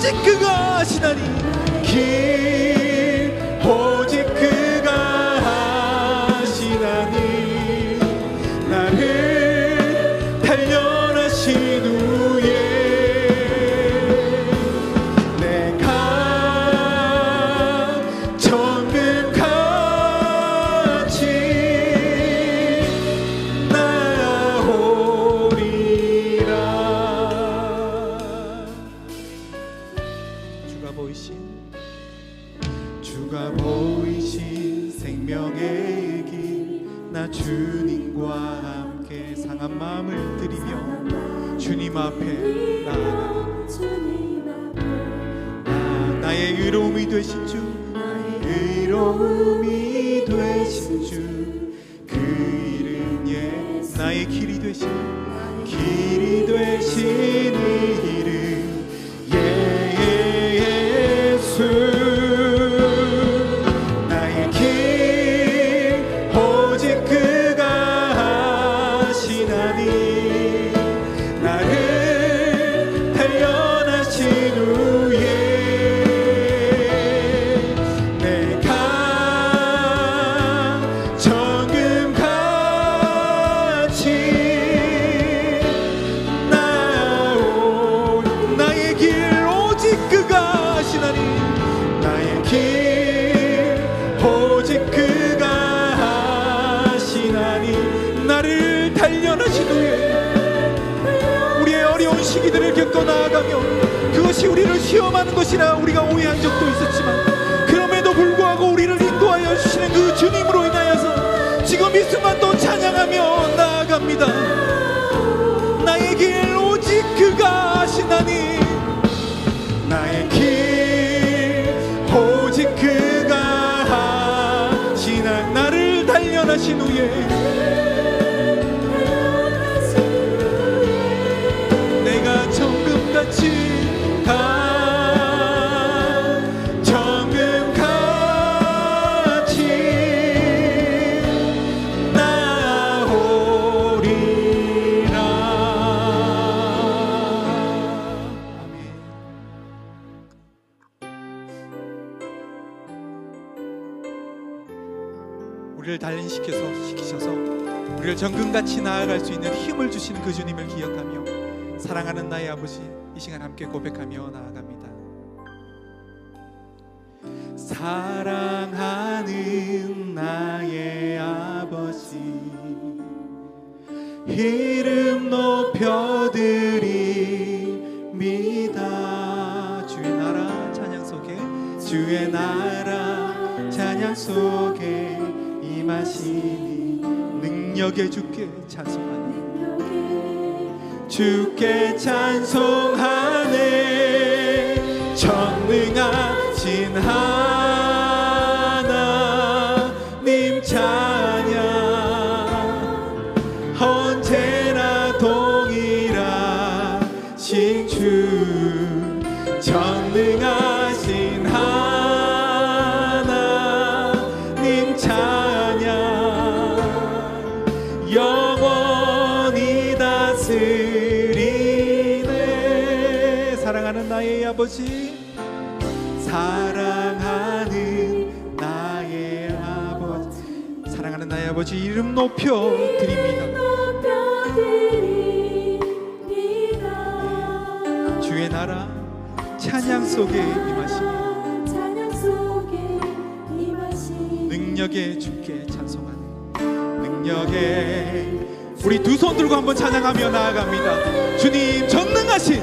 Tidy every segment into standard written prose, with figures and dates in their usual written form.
오직 그가 하시나니 길 오직 그가 하시나니 나를 단련하신 후에 내가 정금같이 나아오리라. 주가 보이신 생명의 길 나 주님과 함께 상한 마음을 드리며 주님 앞에 나아가 나의 의로움이 되신 주 나의 의로움이 되신 주 그 이름 예수 나의 길이 되신 이름 예수 나의 길 오직 그가 하시나니 나를 단련하신 후에 내가 정금같이 나아온 나의 길 오직 그가 하시나니 나의 길 오직 그가 하시나니 나를 단련하신 후에 우리의 어려운 시기들을 겪어 나아가며 그것이 우리를 시험하는 것이라 우리가 오해한 적도 있었지만 그럼에도 불구하고 우리를 인도하여 주시는 그 주님으로 인하여서 지금 이 순간도 찬양하며 나아갑니다. 나의 길 오직 그가 하시나니 나의 길 오직 그가 하시나 나를 단련하신 후에 내가 정금같이 나오리라. 아멘. 우리를 단련시키셔서 우리를 정금같이 나아갈 수 있는 힘을 주시는 그 주님을 기억하며 사랑하는 나의 아버지 이 시간 함께 고백하며 나아갑니다. 사랑하는 나의 아버지 이름 높여드립니다. 주의 나라 찬양 속에 주의 나라 찬양 속에 임하시니 능력의 주께 찬송하니 주께 찬송하네 전능하신 하나님 찬양 언제나 동일하신 주 전능하신 하나님 찬양 영원히 다스리네. 사랑하는 나의 아버지 사랑하는 나의 아버지 사랑하는 나의 아버지 이름 높여드립니다. 주의 나라 찬양 속에 임하시니 능력의 주께 찬송하는 능력의 우리 두 손 들고 한번 찬양하며 나아갑니다. 주님 전능하신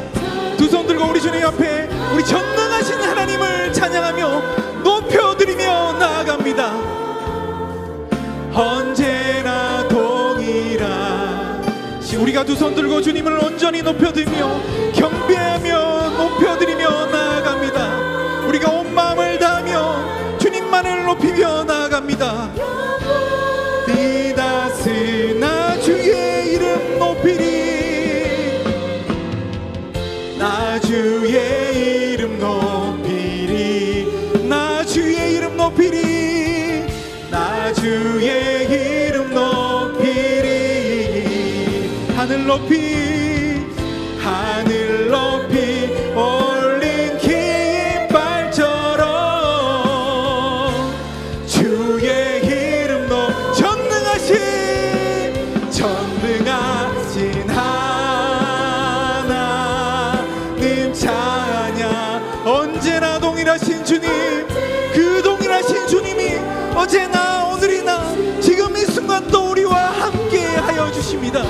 두 손 들고 우리 주님 앞에 우리 전능하신 하나님을 찬양하며 높여드리며 나아갑니다. 언제나 동일하신 우리가 두 손 들고 주님을 온전히 높여드리며 경배하며 높여드리며 나아갑니다. 우리가 온 마음을 다하며 주님만을 높이며 나아갑니다. 네 다스나 주의 이름 높이리 나 주의 이름 높이리 나 주의 이름 높이리 나 주의 이름 높이리 하늘 높이 하늘 높이 동일하신 주님, 그 동일하신 주님이 어제나 오늘이나 지금 이 순간도 우리와 함께 하여 주십니다.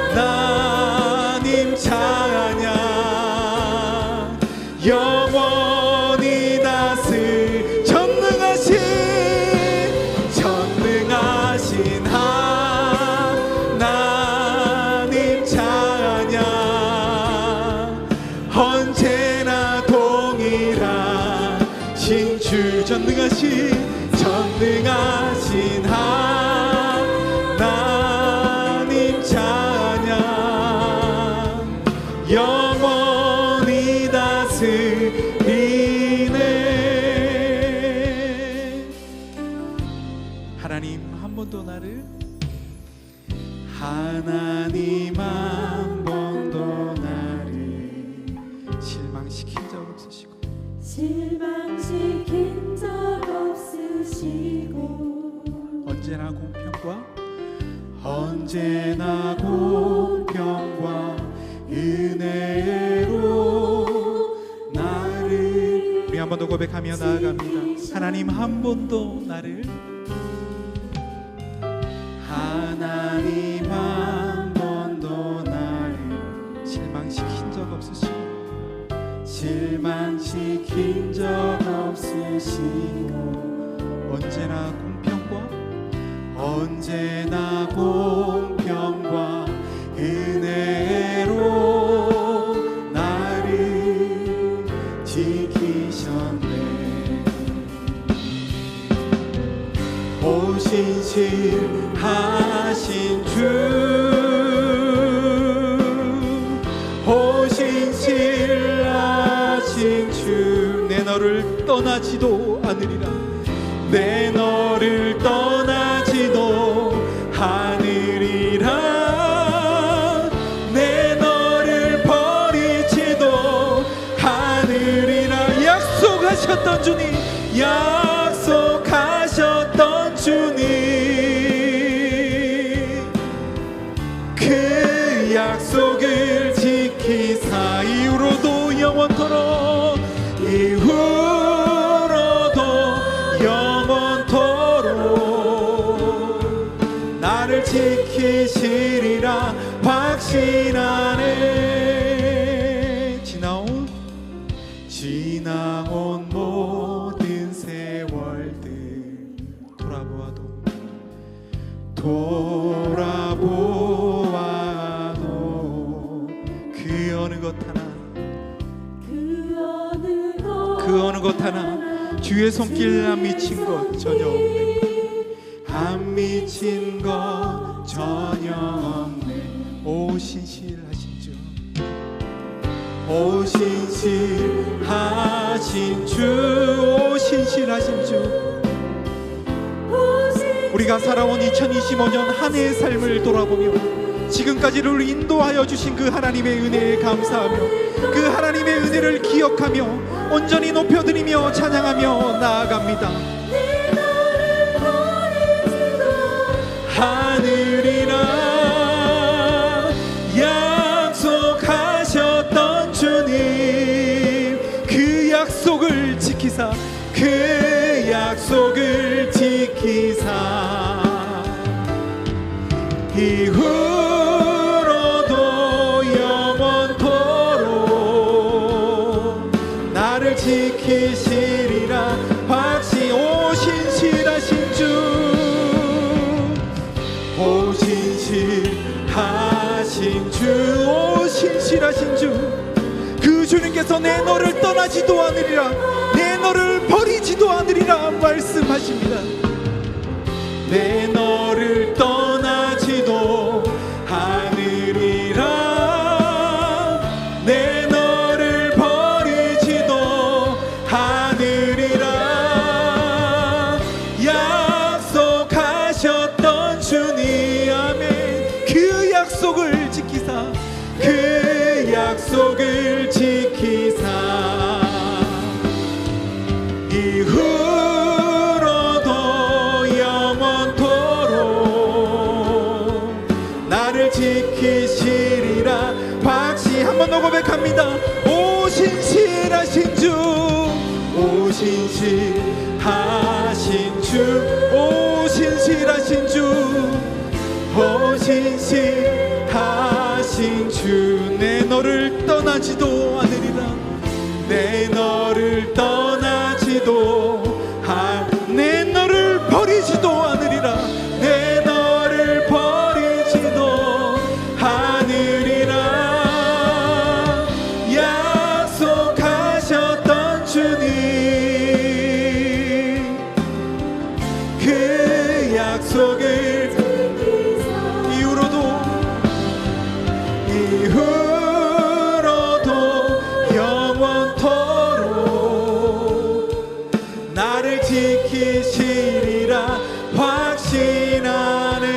하나님 찬양, 영원히 다스 전능하신 하나님 찬양, 언제나 동일하신 주, 전능하신 하나님 찬양, 영원히 다스리네. 하나님 한 번도 나를, 하나님 한 번도 나를 실망시킨 적 없으시고, 실망시킨 적 없으시고, 언제나 공평과 은혜로 나를, 우리 한 번 더 고백하며 나아갑니다. 하나님 한 번도 나를, 하나님 한 번도 나를 실망시킨 적 없으시고, 실망시킨 적 없으시고, 언제나 공평과 은혜로 나를 지키셨네. 오신실하신 주, 오신실하신 주, 내 너를 떠나지도 않으리라, 내 너를 떠나지도 않으리라, 내 너를 버리지도 않으리라. 약속하셨던 주님, 약속하셨던 주님, 그 약속을 지키사 이후로도 영원토록, 이후로도 영원토록 나를 지키시리라 확신하네. 지나온 모든 세월들 돌아보아도 그 어느 것 하나 주의 손길 안 미친 것 전혀 없네, 안 미친 것 전혀 없네. 오신실하신 주, 오신실하신 주, 오신실하신 주. 우리가 살아온 2025년 한 해의 삶을 돌아보며 지금까지를 인도하여 주신 그 하나님의 은혜에 감사하며 그 하나님의 은혜를 기억하며 온전히 높여드리며 찬양하며 나아갑니다. 하늘이라 약속하셨던 주님, 그 약속을 지키사, 그 약속을 지키사 이후로도 영원토록 나를 지키시리라 확신. 오신실하신 주, 오신실하신 주, 오신실하신 주, 그 주님께서 내 너를 떠나지도 않으리라, 내 너를 버리지도 않으리라 말씀하십니다. 내 너를 떠나지도 않으리라, 내 너를 버리지도 않으리라. 약속하셨던 주님, 아멘. 그 약속을 지키사, 그 약속을 지키사 이후로도 영원토록 나를 지키시리라 확신. 한 번 더 고백합니다. 오신실하신 주, 신실하신 주, 오 신실하신 주, 오 신실하신 주, 내 너를 떠나지도 않으리라. 내 너를 떠나지도 내 너를 버리지도 않으리라. 내 너를 버리지도 않으리라. 약속하셨던 주님, 그 약속을 이후로도 영원토록 나를 지키시리라 확신하네.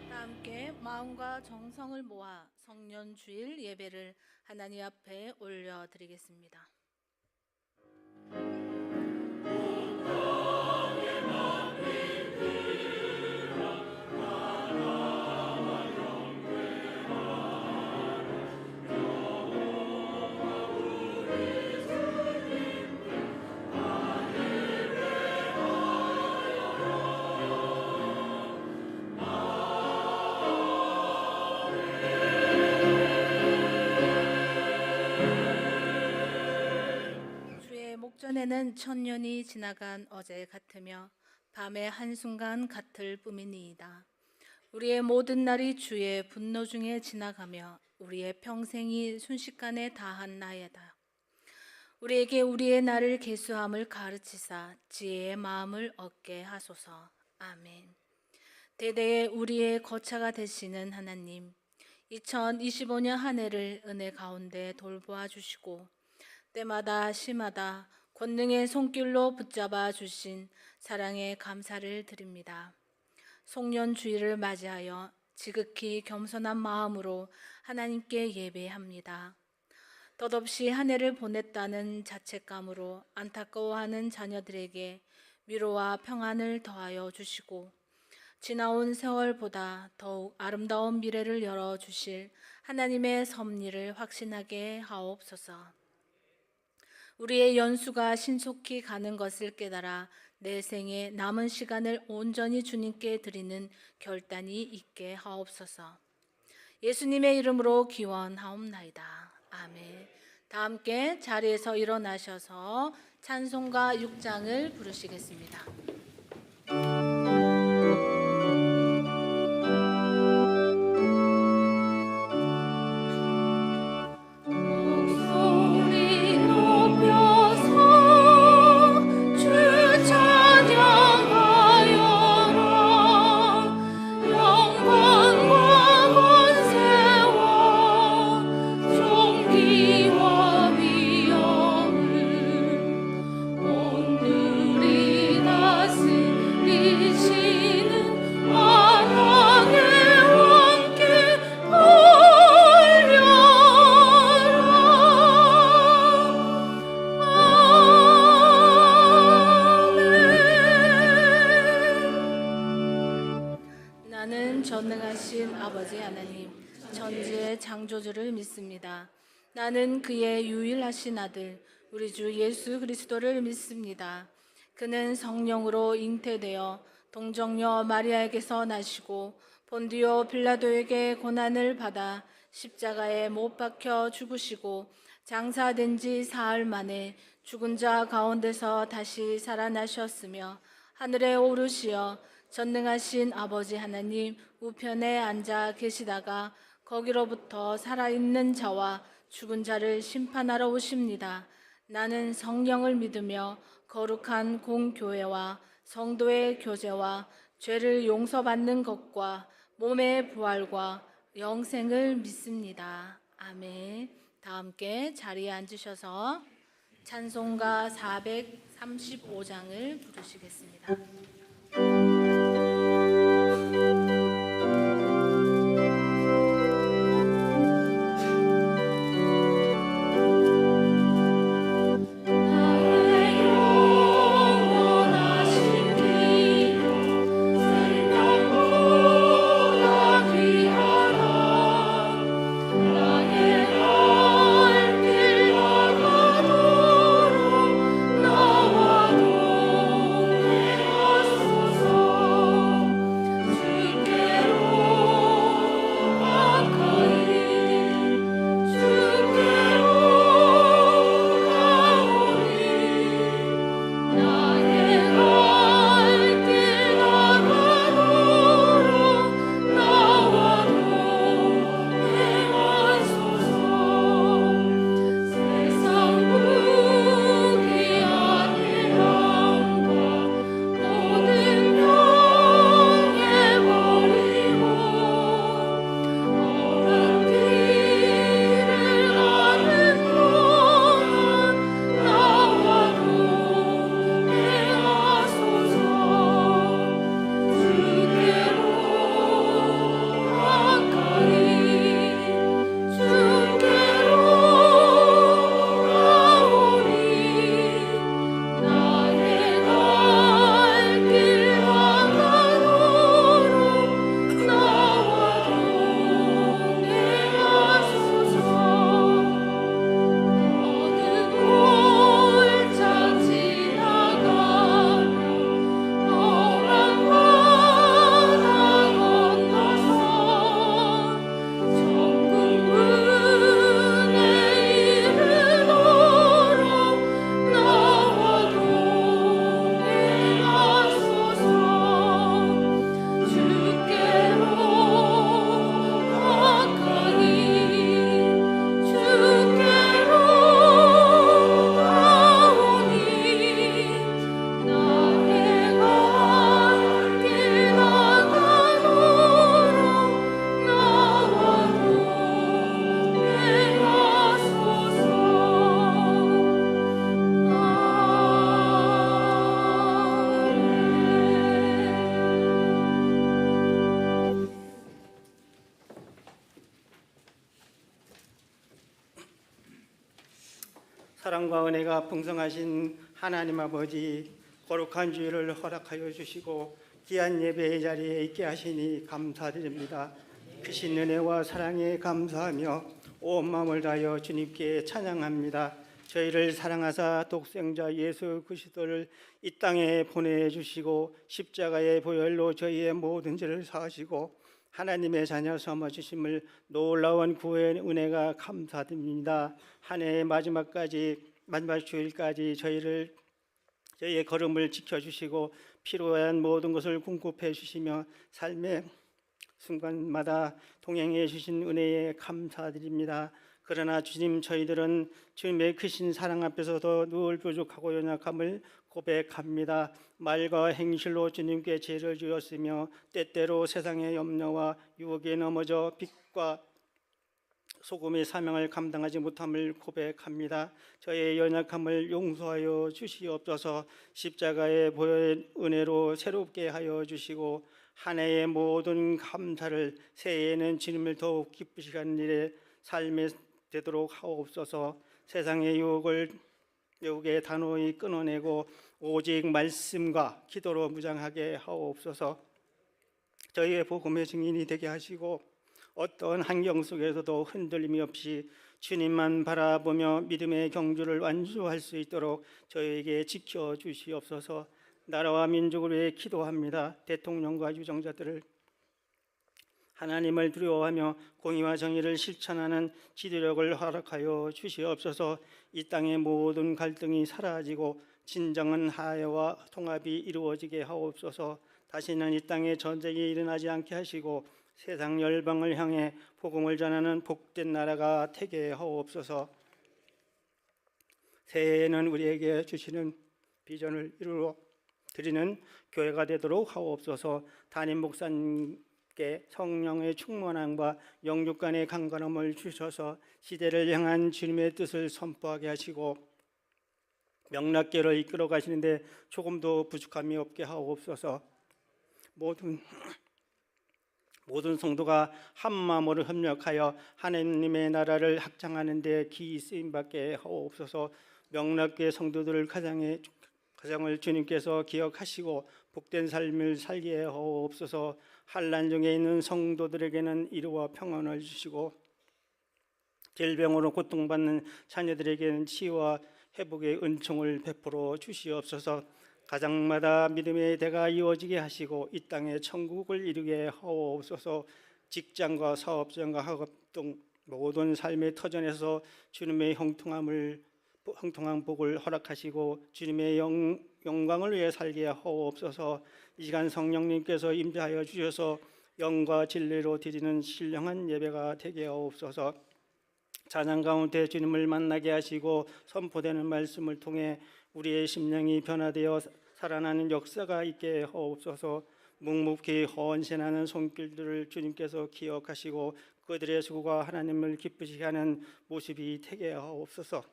함께 마음과 정성을 모아 성년 주일 예배를 하나님 앞에 올려드리겠습니다. 목전에는 천년이 지나간 어제 같으며 밤의 한순간 같을 뿐이니이다. 우리의 모든 날이 주의 분노 중에 지나가며 우리의 평생이 순식간에 다한 나이다. 우리에게 우리의 날을 계수함을 가르치사 지혜의 마음을 얻게 하소서. 아멘. 대대에 우리의 거처가 되시는 하나님, 2025년 한 해를 은혜 가운데 돌보아 주시고 때마다 시마다 권능의 손길로 붙잡아 주신 사랑에 감사를 드립니다. 송년주일을 맞이하여 지극히 겸손한 마음으로 하나님께 예배합니다. 덧없이 한 해를 보냈다는 자책감으로 안타까워하는 자녀들에게 위로와 평안을 더하여 주시고 지나온 세월보다 더욱 아름다운 미래를 열어주실 하나님의 섭리를 확신하게 하옵소서. 우리의 연수가 신속히 가는 것을 깨달아 내 생에 남은 시간을 온전히 주님께 드리는 결단이 있게 하옵소서. 예수님의 이름으로 기원하옵나이다. 아멘. 다 함께 자리에서 일어나셔서 찬송가 6장을 부르시겠습니다. 전능하신 아버지 하나님, 천지의 창조주를 믿습니다. 나는 그의 유일하신 아들 우리 주 예수 그리스도를 믿습니다. 그는 성령으로 잉태되어 동정녀 마리아에게서 나시고 본디오 빌라도에게 고난을 받아 십자가에 못 박혀 죽으시고 장사된 지 사흘 만에 죽은 자 가운데서 다시 살아나셨으며 하늘에 오르시어 전능하신 아버지 하나님 우편에 앉아 계시다가 거기로부터 살아있는 자와 죽은 자를 심판하러 오십니다. 나는 성령을 믿으며 거룩한 공교회와 성도의 교제와 죄를 용서받는 것과 몸의 부활과 영생을 믿습니다. 아멘. 다 함께 자리에 앉으셔서 찬송가 435장을 부르시겠습니다. 나의 사랑과 은혜가 풍성하신 하나님 아버지, 거룩한 주일을 허락하여 주시고 귀한 예배의 자리에 있게 하시니 감사드립니다. 크신 은혜와 사랑에 감사하며 온 마음을 다하여 주님께 찬양합니다. 저희를 사랑하사 독생자 예수 그리스도를 이 땅에 보내주시고 십자가의 보혈로 저희의 모든 죄를 사하시고 하나님의 자녀 삼아 주심을 놀라운 구원의 은혜가 감사드립니다. 한 해의 마지막 주일까지 저희의 걸음을 지켜주시고 필요한 모든 것을 공급해 주시며 삶의 순간마다 동행해 주신 은혜에 감사드립니다. 그러나 주님, 저희들은 주님의 크신 사랑 앞에서도 늘 부족하고 연약함을 고백합니다. 말과 행실로 주님께 죄를 지었으며 때때로 세상의 염려와 유혹에 넘어져 빛과 소금의 사명을 감당하지 못함을 고백합니다. 저의 연약함을 용서하여 주시옵소서. 십자가의 보혈 은혜로 새롭게 하여 주시고 한 해의 모든 감사를 새해에는 주님을 더욱 기쁘시게 하는 일에 삶에 되도록 하옵소서. 세상의 유혹에 단호히 끊어내고 오직 말씀과 기도로 무장하게 하옵소서. 저희의 복음의 증인이 되게 하시고 어떤 환경 속에서도 흔들림이 없이 주님만 바라보며 믿음의 경주를 완주할 수 있도록 저희에게 지켜주시옵소서. 나라와 민족을 위해 기도합니다. 대통령과 유정자들을 하나님을 두려워하며 공의와 정의를 실천하는 지도력을 허락하여 주시옵소서. 이 땅의 모든 갈등이 사라지고 진정한 화해와 통합이 이루어지게 하옵소서. 다시는 이 땅에 전쟁이 일어나지 않게 하시고 세상 열방을 향해 복음을 전하는 복된 나라가 되게 하옵소서. 새해에는 우리에게 주시는 비전을 이루어 드리는 교회가 되도록 하옵소서. 담임 목사님께 성령의 충만함과 영육 간의 강건함을 주셔서 시대를 향한 주님의 뜻을 선포하게 하시고 명락계를 이끌어 가시는데 조금도 부족함이 없게 하옵소서. 모든 성도가 한 마음으로 협력하여 하나님의 나라를 확장하는 데 기이 쓰임 받게 하옵소서. 명락계 성도들 가정을 주님께서 기억하시고 복된 삶을 살게 하옵소서. 환난 중에 있는 성도들에게는 이루와 평안을 주시고 질병으로 고통받는 자녀들에게는 치유와 회복의 은총을 베풀어 주시옵소서. 가정마다 믿음의 대가 이루어지게 하시고 이 땅에 천국을 이루게 하옵소서. 직장과 사업장과 학업 등 모든 삶의 터전에서 주님의 형통한 복을 허락하시고 주님의 영광을 위해 살게 하옵소서. 이 시간 성령님께서 임재하여 주셔서 영과 진리로 드리는 신령한 예배가 되게 하옵소서. 찬양 가운데 주님을 만나게 하시고 선포되는 말씀을 통해 우리의 심령이 변화되어 살아나는 역사가 있게 하옵소서. 묵묵히 헌신하는 손길들을 주님께서 기억하시고 그들의 수고가 하나님을 기쁘시게 하는 모습이 되게 하옵소서.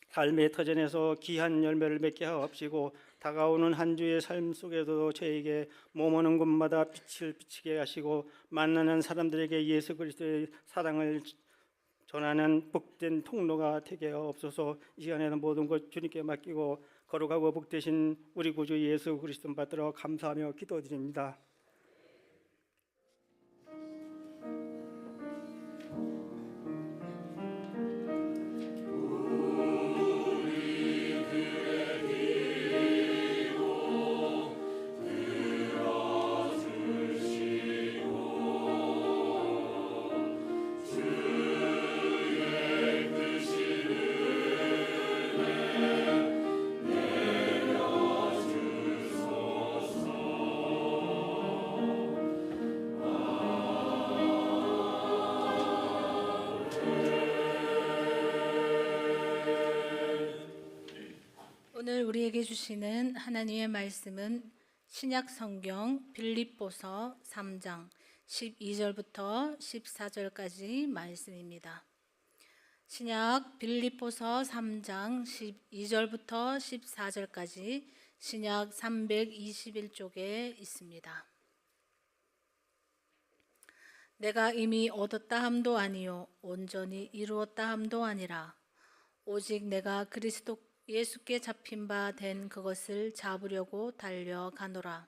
삶의 터전에서 귀한 열매를 맺게 하옵시고 다가오는 한 주의 삶 속에도 저에게 머무는 곳마다 빛을 비치게 하시고 만나는 사람들에게 예수 그리스도의 사랑을 전하는 복된 통로가 되게 하옵소서. 이 시간에는 모든 것 주님께 맡기고 거룩하고 복되신 우리 구주 예수 그리스도 받들어 감사하며 기도드립니다. 오늘 우리에게 주시는 하나님의 말씀은 신약 성경 빌립보서 3장 12절부터 14절까지 말씀입니다. 신약 빌립보서 3장 12절부터 14절까지 신약 321쪽에 있습니다. 내가 이미 얻었다 함도 아니요 온전히 이루었다 함도 아니라 오직 내가 그리스도 예수께 잡힌 바 된 그것을 잡으려고 달려가노라.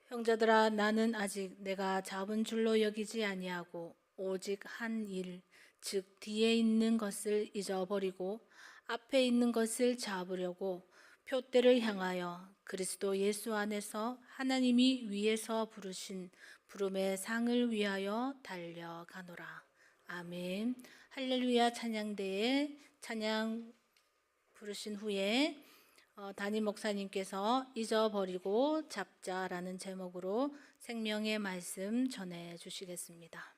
형제들아, 나는 아직 내가 잡은 줄로 여기지 아니하고 오직 한 일, 즉 뒤에 있는 것을 잊어버리고 앞에 있는 것을 잡으려고 표대를 향하여 그리스도 예수 안에서 하나님이 위에서 부르신 부름의 상을 위하여 달려가노라. 아멘. 할렐루야. 찬양대에 찬양 부르신 후에 담임 목사님께서 잊어버리고 잡자라는 제목으로 생명의 말씀 전해 주시겠습니다.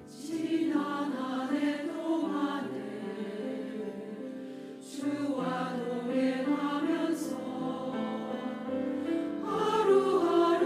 지난 한 해 동안에 주와 동행하면서 하루하루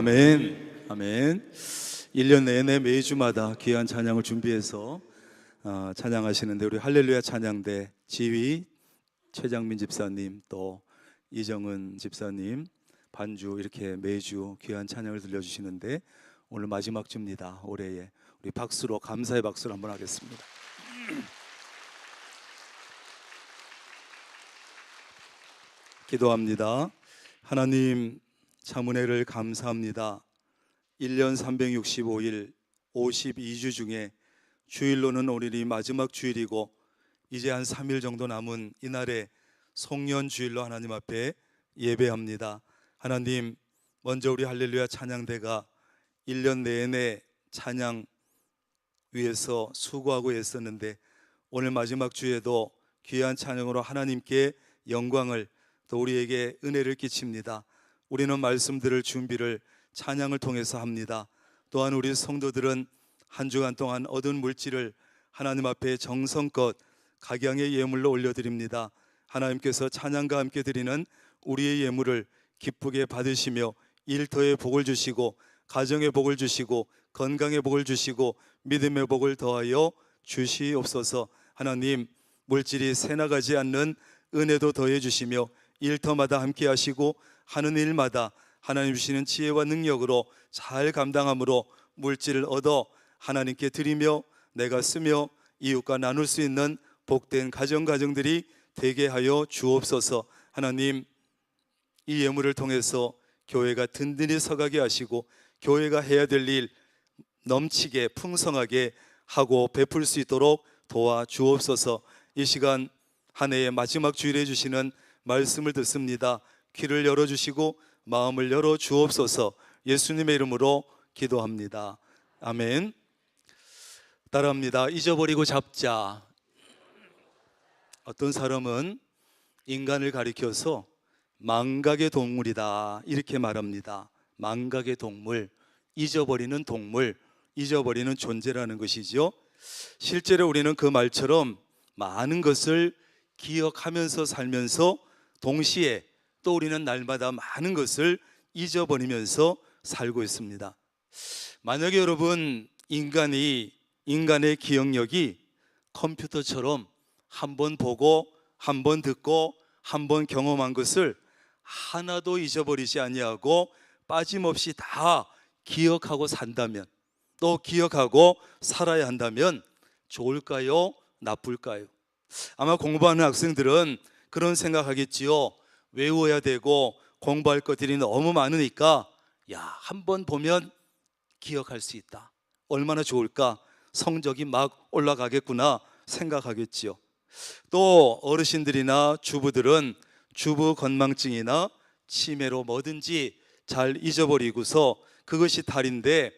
아멘. 아멘. 1년 내내 매주마다 귀한 찬양을 준비해서 찬양하시는데 우리 할렐루야 찬양대 지휘 최장민 집사님 또 이정은 집사님 반주 이렇게 매주 귀한 찬양을 들려주시는데 오늘 마지막 주입니다. 올해에 우리 박수로 감사의 박수를 한번 하겠습니다. 기도합니다. 하나님 참 은혜를 감사합니다. 1년 365일 52주 중에 주일로는 오늘이 마지막 주일이고 이제 한 3일 정도 남은 이날에 송년 주일로 하나님 앞에 예배합니다. 하나님 먼저 우리 할렐루야 찬양대가 1년 내내 찬양 위해서 수고하고 애썼는데 오늘 마지막 주에도 귀한 찬양으로 하나님께 영광을 또 우리에게 은혜를 끼칩니다. 우리는 말씀 들을 준비를 찬양을 통해서 합니다. 또한 우리 성도들은 한 주간 동안 얻은 물질을 하나님 앞에 정성껏 각양의 예물로 올려드립니다. 하나님께서 찬양과 함께 드리는 우리의 예물을 기쁘게 받으시며 일터의 복을 주시고 가정의 복을 주시고 건강의 복을 주시고 믿음의 복을 더하여 주시옵소서. 하나님 물질이 새나가지 않는 은혜도 더해 주시며 일터마다 함께 하시고 하는 일마다 하나님 주시는 지혜와 능력으로 잘 감당함으로 물질을 얻어 하나님께 드리며 내가 쓰며 이웃과 나눌 수 있는 복된 가정들이 되게 하여 주옵소서. 하나님 이 예물을 통해서 교회가 든든히 서가게 하시고 교회가 해야 될 일 넘치게 풍성하게 하고 베풀 수 있도록 도와주옵소서. 이 시간 한 해의 마지막 주일에 주시는 말씀을 듣습니다. 귀를 열어주시고 마음을 열어주옵소서. 예수님의 이름으로 기도합니다. 아멘. 따라합니다. 잊어버리고 잡자. 어떤 사람은 인간을 가리켜서 망각의 동물이다 이렇게 말합니다. 망각의 동물, 잊어버리는 동물, 잊어버리는 존재라는 것이죠. 실제로 우리는 그 말처럼 많은 것을 기억하면서 살면서 동시에 또 우리는 날마다 많은 것을 잊어버리면서 살고 있습니다. 만약에 여러분 인간의 기억력이 컴퓨터처럼 한 번 보고 한 번 듣고 한 번 경험한 것을 하나도 잊어버리지 아니하고 빠짐없이 다 기억하고 산다면 또 기억하고 살아야 한다면 좋을까요? 나쁠까요? 아마 공부하는 학생들은 그런 생각하겠지요. 외워야 되고 공부할 것들이 너무 많으니까 한 번 보면 기억할 수 있다. 얼마나 좋을까? 성적이 막 올라가겠구나 생각하겠지요. 또 어르신들이나 주부들은 주부 건망증이나 치매로 뭐든지 잘 잊어버리고서 그것이 탈인데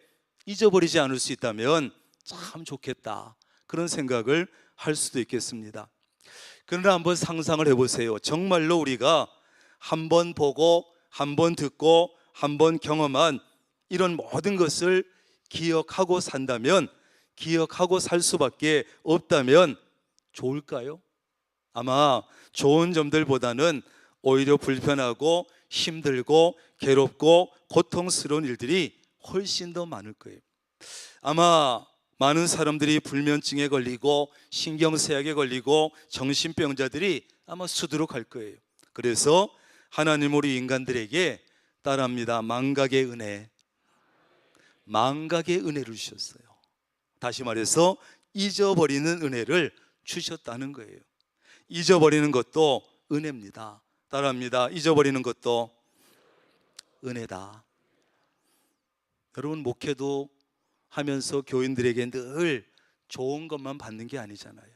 잊어버리지 않을 수 있다면 참 좋겠다 그런 생각을 할 수도 있겠습니다. 그러나 한번 상상을 해보세요. 정말로 우리가 한 번 보고 한 번 듣고 한 번 경험한 이런 모든 것을 기억하고 산다면, 기억하고 살 수밖에 없다면 좋을까요? 아마 좋은 점들보다는 오히려 불편하고 힘들고 괴롭고 고통스러운 일들이 훨씬 더 많을 거예요. 아마 많은 사람들이 불면증에 걸리고 신경쇠약에 걸리고 정신병자들이 아마 수두룩할 거예요. 그래서 하나님 우리 인간들에게 따라합니다. 망각의 은혜, 망각의 은혜를 주셨어요. 다시 말해서 잊어버리는 은혜를 주셨다는 거예요. 잊어버리는 것도 은혜입니다. 따라합니다. 잊어버리는 것도 은혜다. 여러분 목회도 하면서 교인들에게 늘 좋은 것만 받는 게 아니잖아요.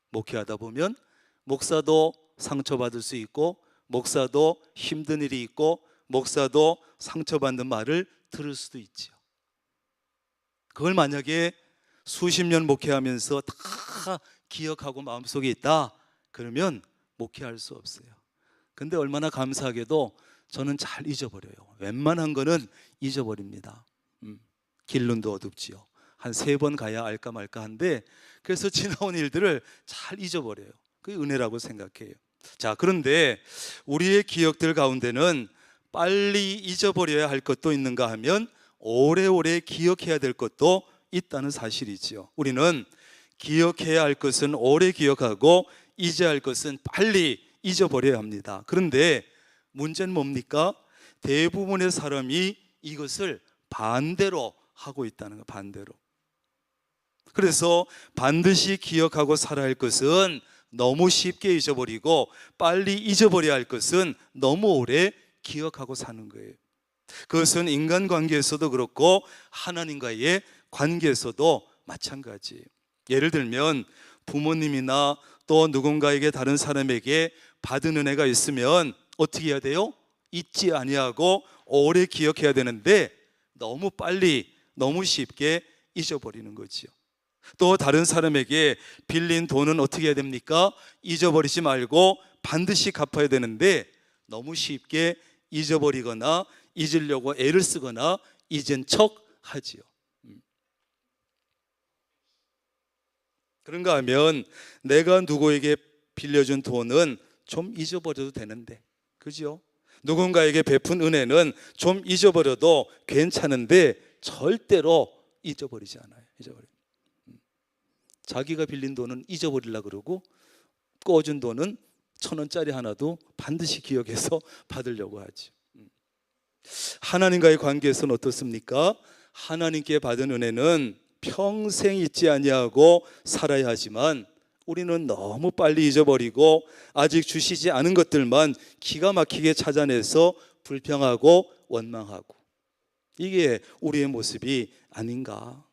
목회하다 보면 목사도 상처받을 수 있고 목사도 힘든 일이 있고 목사도 상처받는 말을 들을 수도 있죠. 그걸 만약에 수십 년 목회하면서 다 기억하고 마음속에 있다 그러면 목회할 수 없어요. 근데 얼마나 감사하게도 저는 잘 잊어버려요. 웬만한 거는 잊어버립니다. 길눈도 어둡지요. 한 3번 가야 알까 말까 한데 그래서 지나온 일들을 잘 잊어버려요. 그게 은혜라고 생각해요. 자, 그런데 우리의 기억들 가운데는 빨리 잊어버려야 할 것도 있는가 하면 오래오래 기억해야 될 것도 있다는 사실이지요. 우리는 기억해야 할 것은 오래 기억하고 잊어야 할 것은 빨리 잊어버려야 합니다. 그런데 문제는 뭡니까? 대부분의 사람이 이것을 반대로 하고 있다는 거, 반대로. 그래서 반드시 기억하고 살아야 할 것은 너무 쉽게 잊어버리고 빨리 잊어버려야 할 것은 너무 오래 기억하고 사는 거예요. 그것은 인간관계에서도 그렇고 하나님과의 관계에서도 마찬가지예요. 예를 들면 부모님이나 또 누군가에게 다른 사람에게 받은 은혜가 있으면 어떻게 해야 돼요? 잊지 아니하고 오래 기억해야 되는데 너무 빨리 너무 쉽게 잊어버리는 거지요. 또 다른 사람에게 빌린 돈은 어떻게 해야 됩니까? 잊어버리지 말고 반드시 갚아야 되는데 너무 쉽게 잊어버리거나 잊으려고 애를 쓰거나 잊은 척 하지요. 그런가 하면 내가 누구에게 빌려준 돈은 좀 잊어버려도 되는데, 그죠? 누군가에게 베푼 은혜는 좀 잊어버려도 괜찮은데 절대로 잊어버리지 않아요. 자기가 빌린 돈은 잊어버리려고 그러고 꿔준 돈은 1,000원짜리 하나도 반드시 기억해서 받으려고 하죠. 하나님과의 관계에서는 어떻습니까? 하나님께 받은 은혜는 평생 잊지 아니하고 살아야 하지만 우리는 너무 빨리 잊어버리고 아직 주시지 않은 것들만 기가 막히게 찾아내서 불평하고 원망하고, 이게 우리의 모습이 아닌가.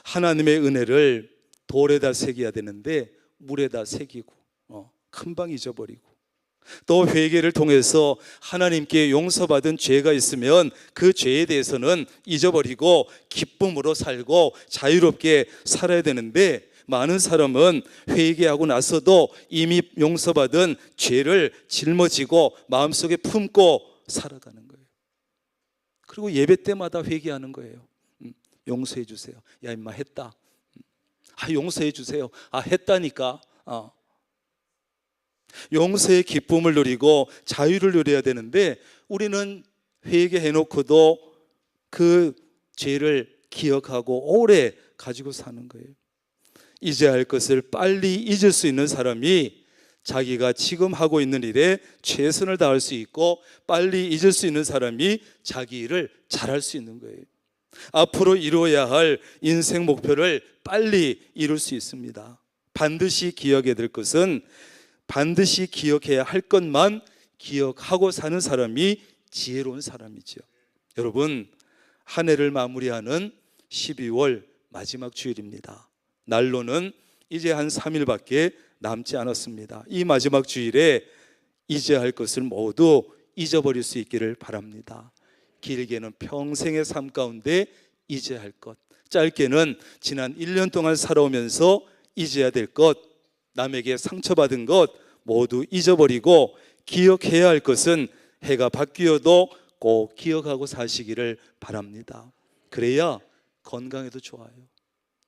하나님의 은혜를 돌에다 새겨야 되는데 물에다 새기고 금방 잊어버리고, 또 회개를 통해서 하나님께 용서받은 죄가 있으면 그 죄에 대해서는 잊어버리고 기쁨으로 살고 자유롭게 살아야 되는데 많은 사람은 회개하고 나서도 이미 용서받은 죄를 짊어지고 마음속에 품고 살아가는 거예요. 그리고 예배 때마다 회개하는 거예요. 용서해 주세요. 야 임마 했다. 용서해 주세요. 했다니까. 용서의 기쁨을 누리고 자유를 누려야 되는데 우리는 회개해놓고도 그 죄를 기억하고 오래 가지고 사는 거예요. 잊어야 할 것을 빨리 잊을 수 있는 사람이 자기가 지금 하고 있는 일에 최선을 다할 수 있고 빨리 잊을 수 있는 사람이 자기 일을 잘할 수 있는 거예요. 앞으로 이루어야 할 인생 목표를 빨리 이룰 수 있습니다. 반드시 기억해야 될 것은 반드시 기억해야 할 것만 기억하고 사는 사람이 지혜로운 사람이죠. 여러분, 한 해를 마무리하는 12월 마지막 주일입니다. 날로는 이제 한 3일밖에 남지 않았습니다. 이 마지막 주일에 잊어야 할 것을 모두 잊어버릴 수 있기를 바랍니다. 길게는 평생의 삶 가운데 잊어야 할 것, 짧게는 지난 1년 동안 살아오면서 잊어야 될 것, 남에게 상처받은 것 모두 잊어버리고 기억해야 할 것은 해가 바뀌어도 꼭 기억하고 사시기를 바랍니다. 그래야 건강에도 좋아요.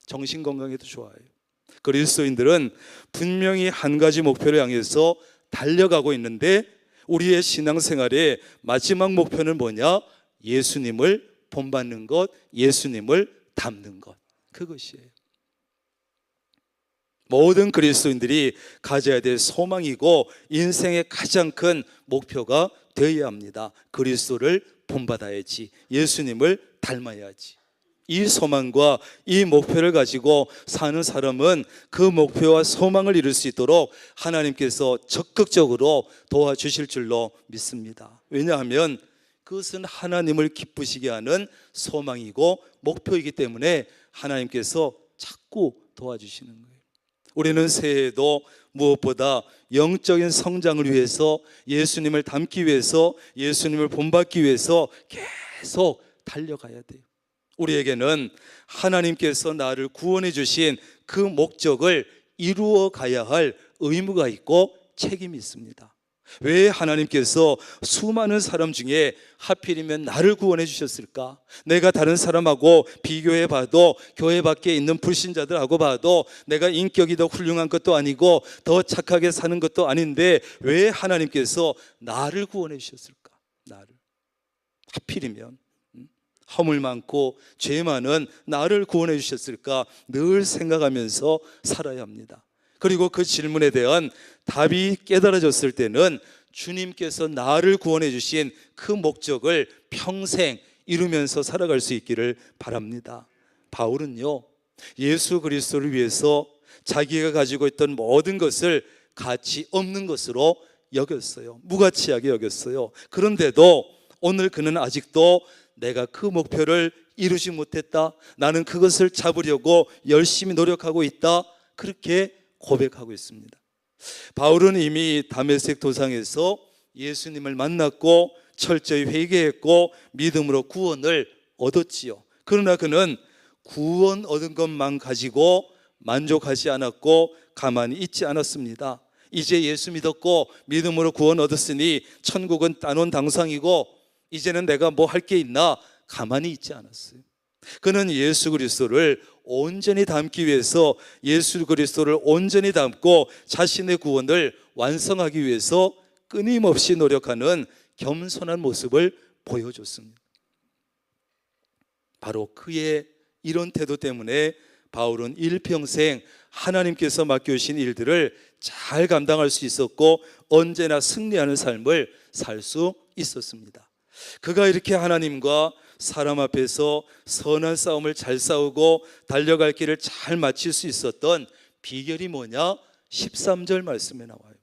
정신 건강에도 좋아요. 그리스도인들은 분명히 한 가지 목표를 향해서 달려가고 있는데 우리의 신앙생활의 마지막 목표는 뭐냐? 예수님을 본받는 것, 예수님을 닮는 것, 그것이에요. 모든 그리스도인들이 가져야 될 소망이고 인생의 가장 큰 목표가 되어야 합니다. 그리스도를 본받아야지, 예수님을 닮아야지. 이 소망과 이 목표를 가지고 사는 사람은 그 목표와 소망을 이룰 수 있도록 하나님께서 적극적으로 도와주실 줄로 믿습니다. 왜냐하면 그것은 하나님을 기쁘시게 하는 소망이고 목표이기 때문에 하나님께서 자꾸 도와주시는 거예요. 우리는 새해에도 무엇보다 영적인 성장을 위해서, 예수님을 닮기 위해서, 예수님을 본받기 위해서 계속 달려가야 돼요. 우리에게는 하나님께서 나를 구원해 주신 그 목적을 이루어 가야 할 의무가 있고 책임이 있습니다. 왜 하나님께서 수많은 사람 중에 하필이면 나를 구원해 주셨을까? 내가 다른 사람하고 비교해 봐도 교회 밖에 있는 불신자들하고 봐도 내가 인격이 더 훌륭한 것도 아니고 더 착하게 사는 것도 아닌데 왜 하나님께서 나를 구원해 주셨을까? 나를. 하필이면 허물 많고 죄 많은 나를 구원해 주셨을까 늘 생각하면서 살아야 합니다. 그리고 그 질문에 대한 답이 깨달아졌을 때는 주님께서 나를 구원해 주신 그 목적을 평생 이루면서 살아갈 수 있기를 바랍니다. 바울은요, 예수 그리스도를 위해서 자기가 가지고 있던 모든 것을 가치 없는 것으로 여겼어요. 무가치하게 여겼어요. 그런데도 오늘 그는 아직도 내가 그 목표를 이루지 못했다, 나는 그것을 잡으려고 열심히 노력하고 있다, 그렇게 고백하고 있습니다. 바울은 이미 다메섹 도상에서 예수님을 만났고 철저히 회개했고 믿음으로 구원을 얻었지요. 그러나 그는 구원 얻은 것만 가지고 만족하지 않았고 가만히 있지 않았습니다. 이제 예수 믿었고 믿음으로 구원 얻었으니 천국은 따놓은 당상이고 이제는 내가 뭐 할 게 있나, 가만히 있지 않았어요. 그는 예수 그리스도를 온전히 담기 위해서, 예수 그리스도를 온전히 담고 자신의 구원을 완성하기 위해서 끊임없이 노력하는 겸손한 모습을 보여줬습니다. 바로 그의 이런 태도 때문에 바울은 일평생 하나님께서 맡겨주신 일들을 잘 감당할 수 있었고 언제나 승리하는 삶을 살 수 있었습니다. 그가 이렇게 하나님과 사람 앞에서 선한 싸움을 잘 싸우고 달려갈 길을 잘 마칠 수 있었던 비결이 뭐냐? 13절 말씀에 나와요.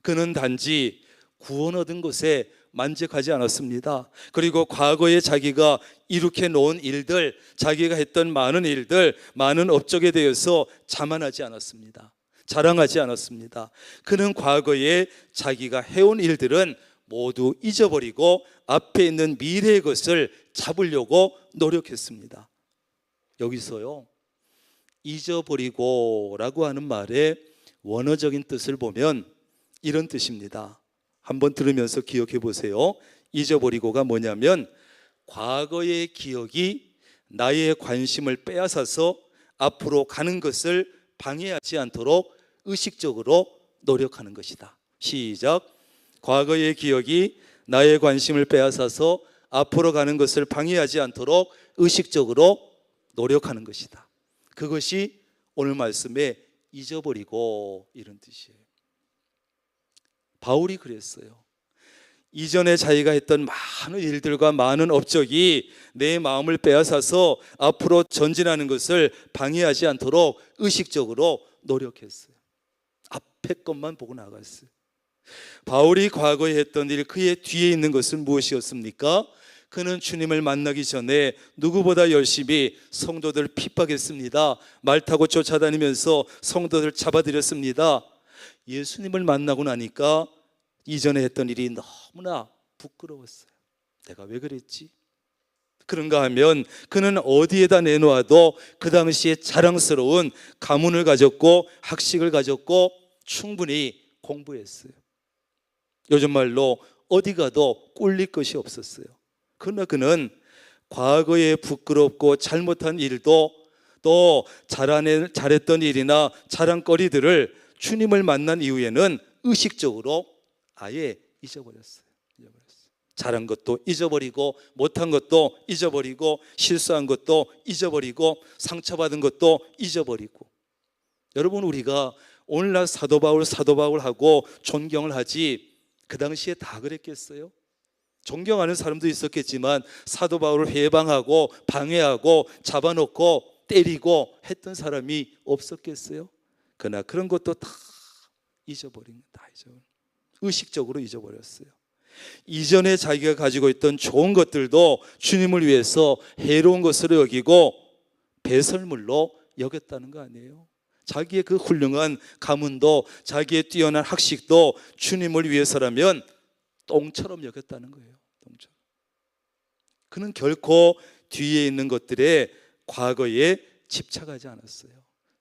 그는 단지 구원 얻은 것에 만족하지 않았습니다. 그리고 과거에 자기가 이룩해 놓은 일들, 자기가 했던 많은 일들, 많은 업적에 대해서 자만하지 않았습니다. 자랑하지 않았습니다. 그는 과거에 자기가 해온 일들은 모두 잊어버리고 앞에 있는 미래의 것을 잡으려고 노력했습니다. 여기서요, 잊어버리고 라고 하는 말의 원어적인 뜻을 보면 이런 뜻입니다. 한번 들으면서 기억해 보세요. 잊어버리고가 뭐냐면 과거의 기억이 나의 관심을 빼앗아서 앞으로 가는 것을 방해하지 않도록 의식적으로 노력하는 것이다. 시작. 과거의 기억이 나의 관심을 빼앗아서 앞으로 가는 것을 방해하지 않도록 의식적으로 노력하는 것이다. 그것이 오늘 말씀에 잊어버리고 이런 뜻이에요. 바울이 그랬어요. 이전에 자기가 했던 많은 일들과 많은 업적이 내 마음을 빼앗아서 앞으로 전진하는 것을 방해하지 않도록 의식적으로 노력했어요. 앞에 것만 보고 나갔어요. 바울이 과거에 했던 일, 그의 뒤에 있는 것은 무엇이었습니까? 그는 주님을 만나기 전에 누구보다 열심히 성도들 핍박했습니다. 말 타고 쫓아다니면서 성도들 잡아들였습니다. 예수님을 만나고 나니까 이전에 했던 일이 너무나 부끄러웠어요. 내가 왜 그랬지? 그런가 하면 그는 어디에다 내놓아도 그 당시에 자랑스러운 가문을 가졌고 학식을 가졌고 충분히 공부했어요. 요즘 말로 어디 가도 꿀릴 것이 없었어요. 그러나 그는 과거에 부끄럽고 잘못한 일도 또 잘했던 일이나 자랑거리들을 주님을 만난 이후에는 의식적으로 아예 잊어버렸어요. 잘한 것도 잊어버리고 못한 것도 잊어버리고 실수한 것도 잊어버리고 상처받은 것도 잊어버리고. 여러분, 우리가 오늘날 사도 바울 하고 존경을 하지 그 당시에 다 그랬겠어요? 존경하는 사람도 있었겠지만 사도 바울을 회방하고 방해하고 잡아놓고 때리고 했던 사람이 없었겠어요? 그러나 그런 것도 다 잊어버린 다 의식적으로 잊어버렸어요. 이전에 자기가 가지고 있던 좋은 것들도 주님을 위해서 해로운 것으로 여기고 배설물로 여겼다는 거 아니에요? 자기의 그 훌륭한 가문도 자기의 뛰어난 학식도 주님을 위해서라면 똥처럼 여겼다는 거예요. 똥처럼. 그는 결코 뒤에 있는 것들에 과거에 집착하지 않았어요.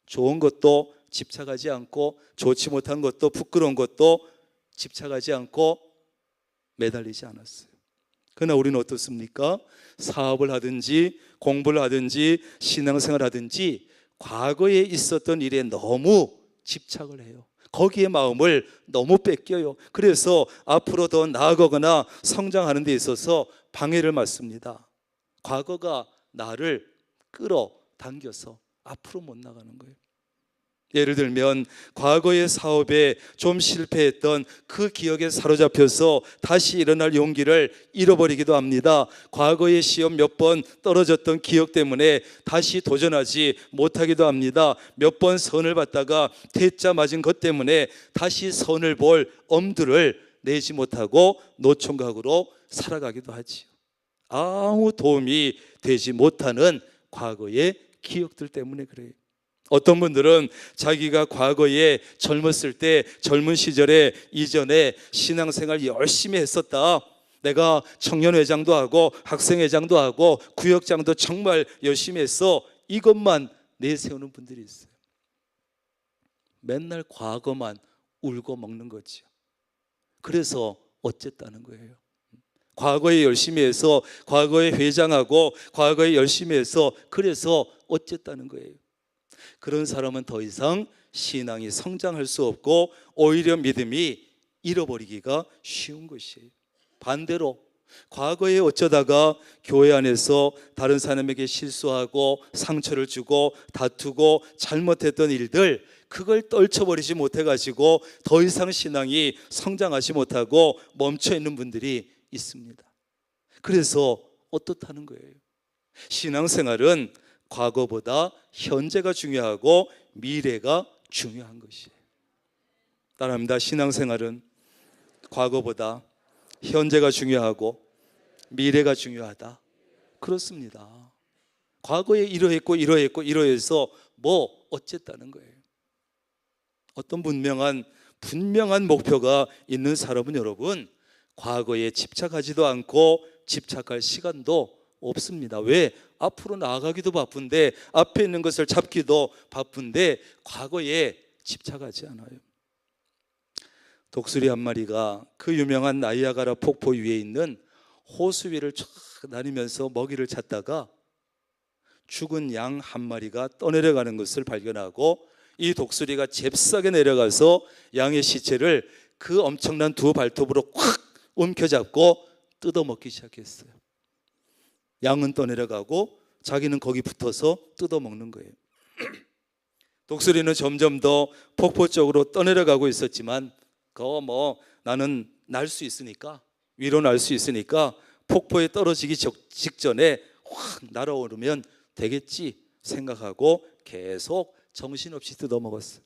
좋은 것도 집착하지 않고 좋지 못한 것도 부끄러운 것도 집착하지 않고 매달리지 않았어요. 그러나 우리는 어떻습니까? 사업을 하든지 공부를 하든지 신앙생활을 하든지 과거에 있었던 일에 너무 집착을 해요. 거기에 마음을 너무 뺏겨요. 그래서 앞으로 더 나아가거나 성장하는 데 있어서 방해를 맞습니다. 과거가 나를 끌어당겨서 앞으로 못 나가는 거예요. 예를 들면 과거의 사업에 좀 실패했던 그 기억에 사로잡혀서 다시 일어날 용기를 잃어버리기도 합니다. 과거의 시험 몇 번 떨어졌던 기억 때문에 다시 도전하지 못하기도 합니다. 몇 번 선을 받다가 퇴짜 맞은 것 때문에 다시 선을 볼 엄두를 내지 못하고 노총각으로 살아가기도 하지요. 아무 도움이 되지 못하는 과거의 기억들 때문에 그래요. 어떤 분들은 자기가 과거에 젊었을 때, 젊은 시절에 이전에 신앙생활 열심히 했었다, 내가 청년회장도 하고 학생회장도 하고 구역장도 정말 열심히 했어, 이것만 내세우는 분들이 있어요. 맨날 과거만 울고 먹는 거죠. 그래서 어쨌다는 거예요. 과거에 열심히 해서, 과거에 회장하고 과거에 열심히 해서 그래서 어쨌다는 거예요. 그런 사람은 더 이상 신앙이 성장할 수 없고 오히려 믿음이 잃어버리기가 쉬운 것이에요. 반대로 과거에 어쩌다가 교회 안에서 다른 사람에게 실수하고 상처를 주고 다투고 잘못했던 일들, 그걸 떨쳐버리지 못해가지고 더 이상 신앙이 성장하지 못하고 멈춰있는 분들이 있습니다. 그래서 어떻다는 거예요? 신앙생활은 과거보다 현재가 중요하고 미래가 중요한 것이에요. 따라합니다. 신앙생활은 과거보다 현재가 중요하고 미래가 중요하다. 그렇습니다. 과거에 이러했고 이러해서 뭐 어쨌다는 거예요. 어떤 분명한 목표가 있는 사람은 여러분, 과거에 집착하지도 않고 집착할 시간도 없습니다. 왜? 앞으로 나아가기도 바쁜데, 앞에 있는 것을 잡기도 바쁜데 과거에 집착하지 않아요. 독수리 한 마리가 그 유명한 나이아가라 폭포 위에 있는 호수 위를 쫙 다니면서 먹이를 찾다가 죽은 양 한 마리가 떠내려가는 것을 발견하고, 이 독수리가 잽싸게 내려가서 양의 시체를 그 엄청난 두 발톱으로 콱 움켜잡고 뜯어먹기 시작했어요. 양은 떠내려가고 자기는 거기 붙어서 뜯어먹는 거예요. 독수리는 점점 더 폭포 쪽으로 떠내려가고 있었지만, 나는 날 수 있으니까, 위로 날 수 있으니까 폭포에 떨어지기 직전에 확 날아오르면 되겠지 생각하고 계속 정신없이 뜯어먹었어요.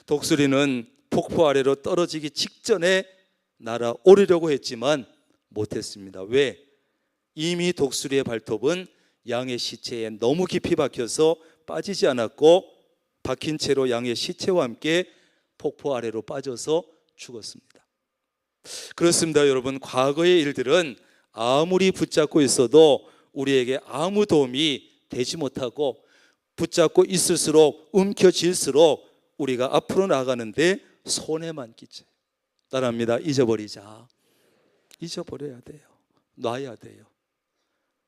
독수리는 폭포 아래로 떨어지기 직전에 날아오르려고 했지만 못했습니다. 왜? 이미 독수리의 발톱은 양의 시체에 너무 깊이 박혀서 빠지지 않았고, 박힌 채로 양의 시체와 함께 폭포 아래로 빠져서 죽었습니다. 그렇습니다. 여러분, 과거의 일들은 아무리 붙잡고 있어도 우리에게 아무 도움이 되지 못하고, 붙잡고 있을수록 움켜질수록 우리가 앞으로 나가는데 손해만 끼쳐요. 따라합니다. 잊어버리자. 잊어버려야 돼요. 놔야 돼요.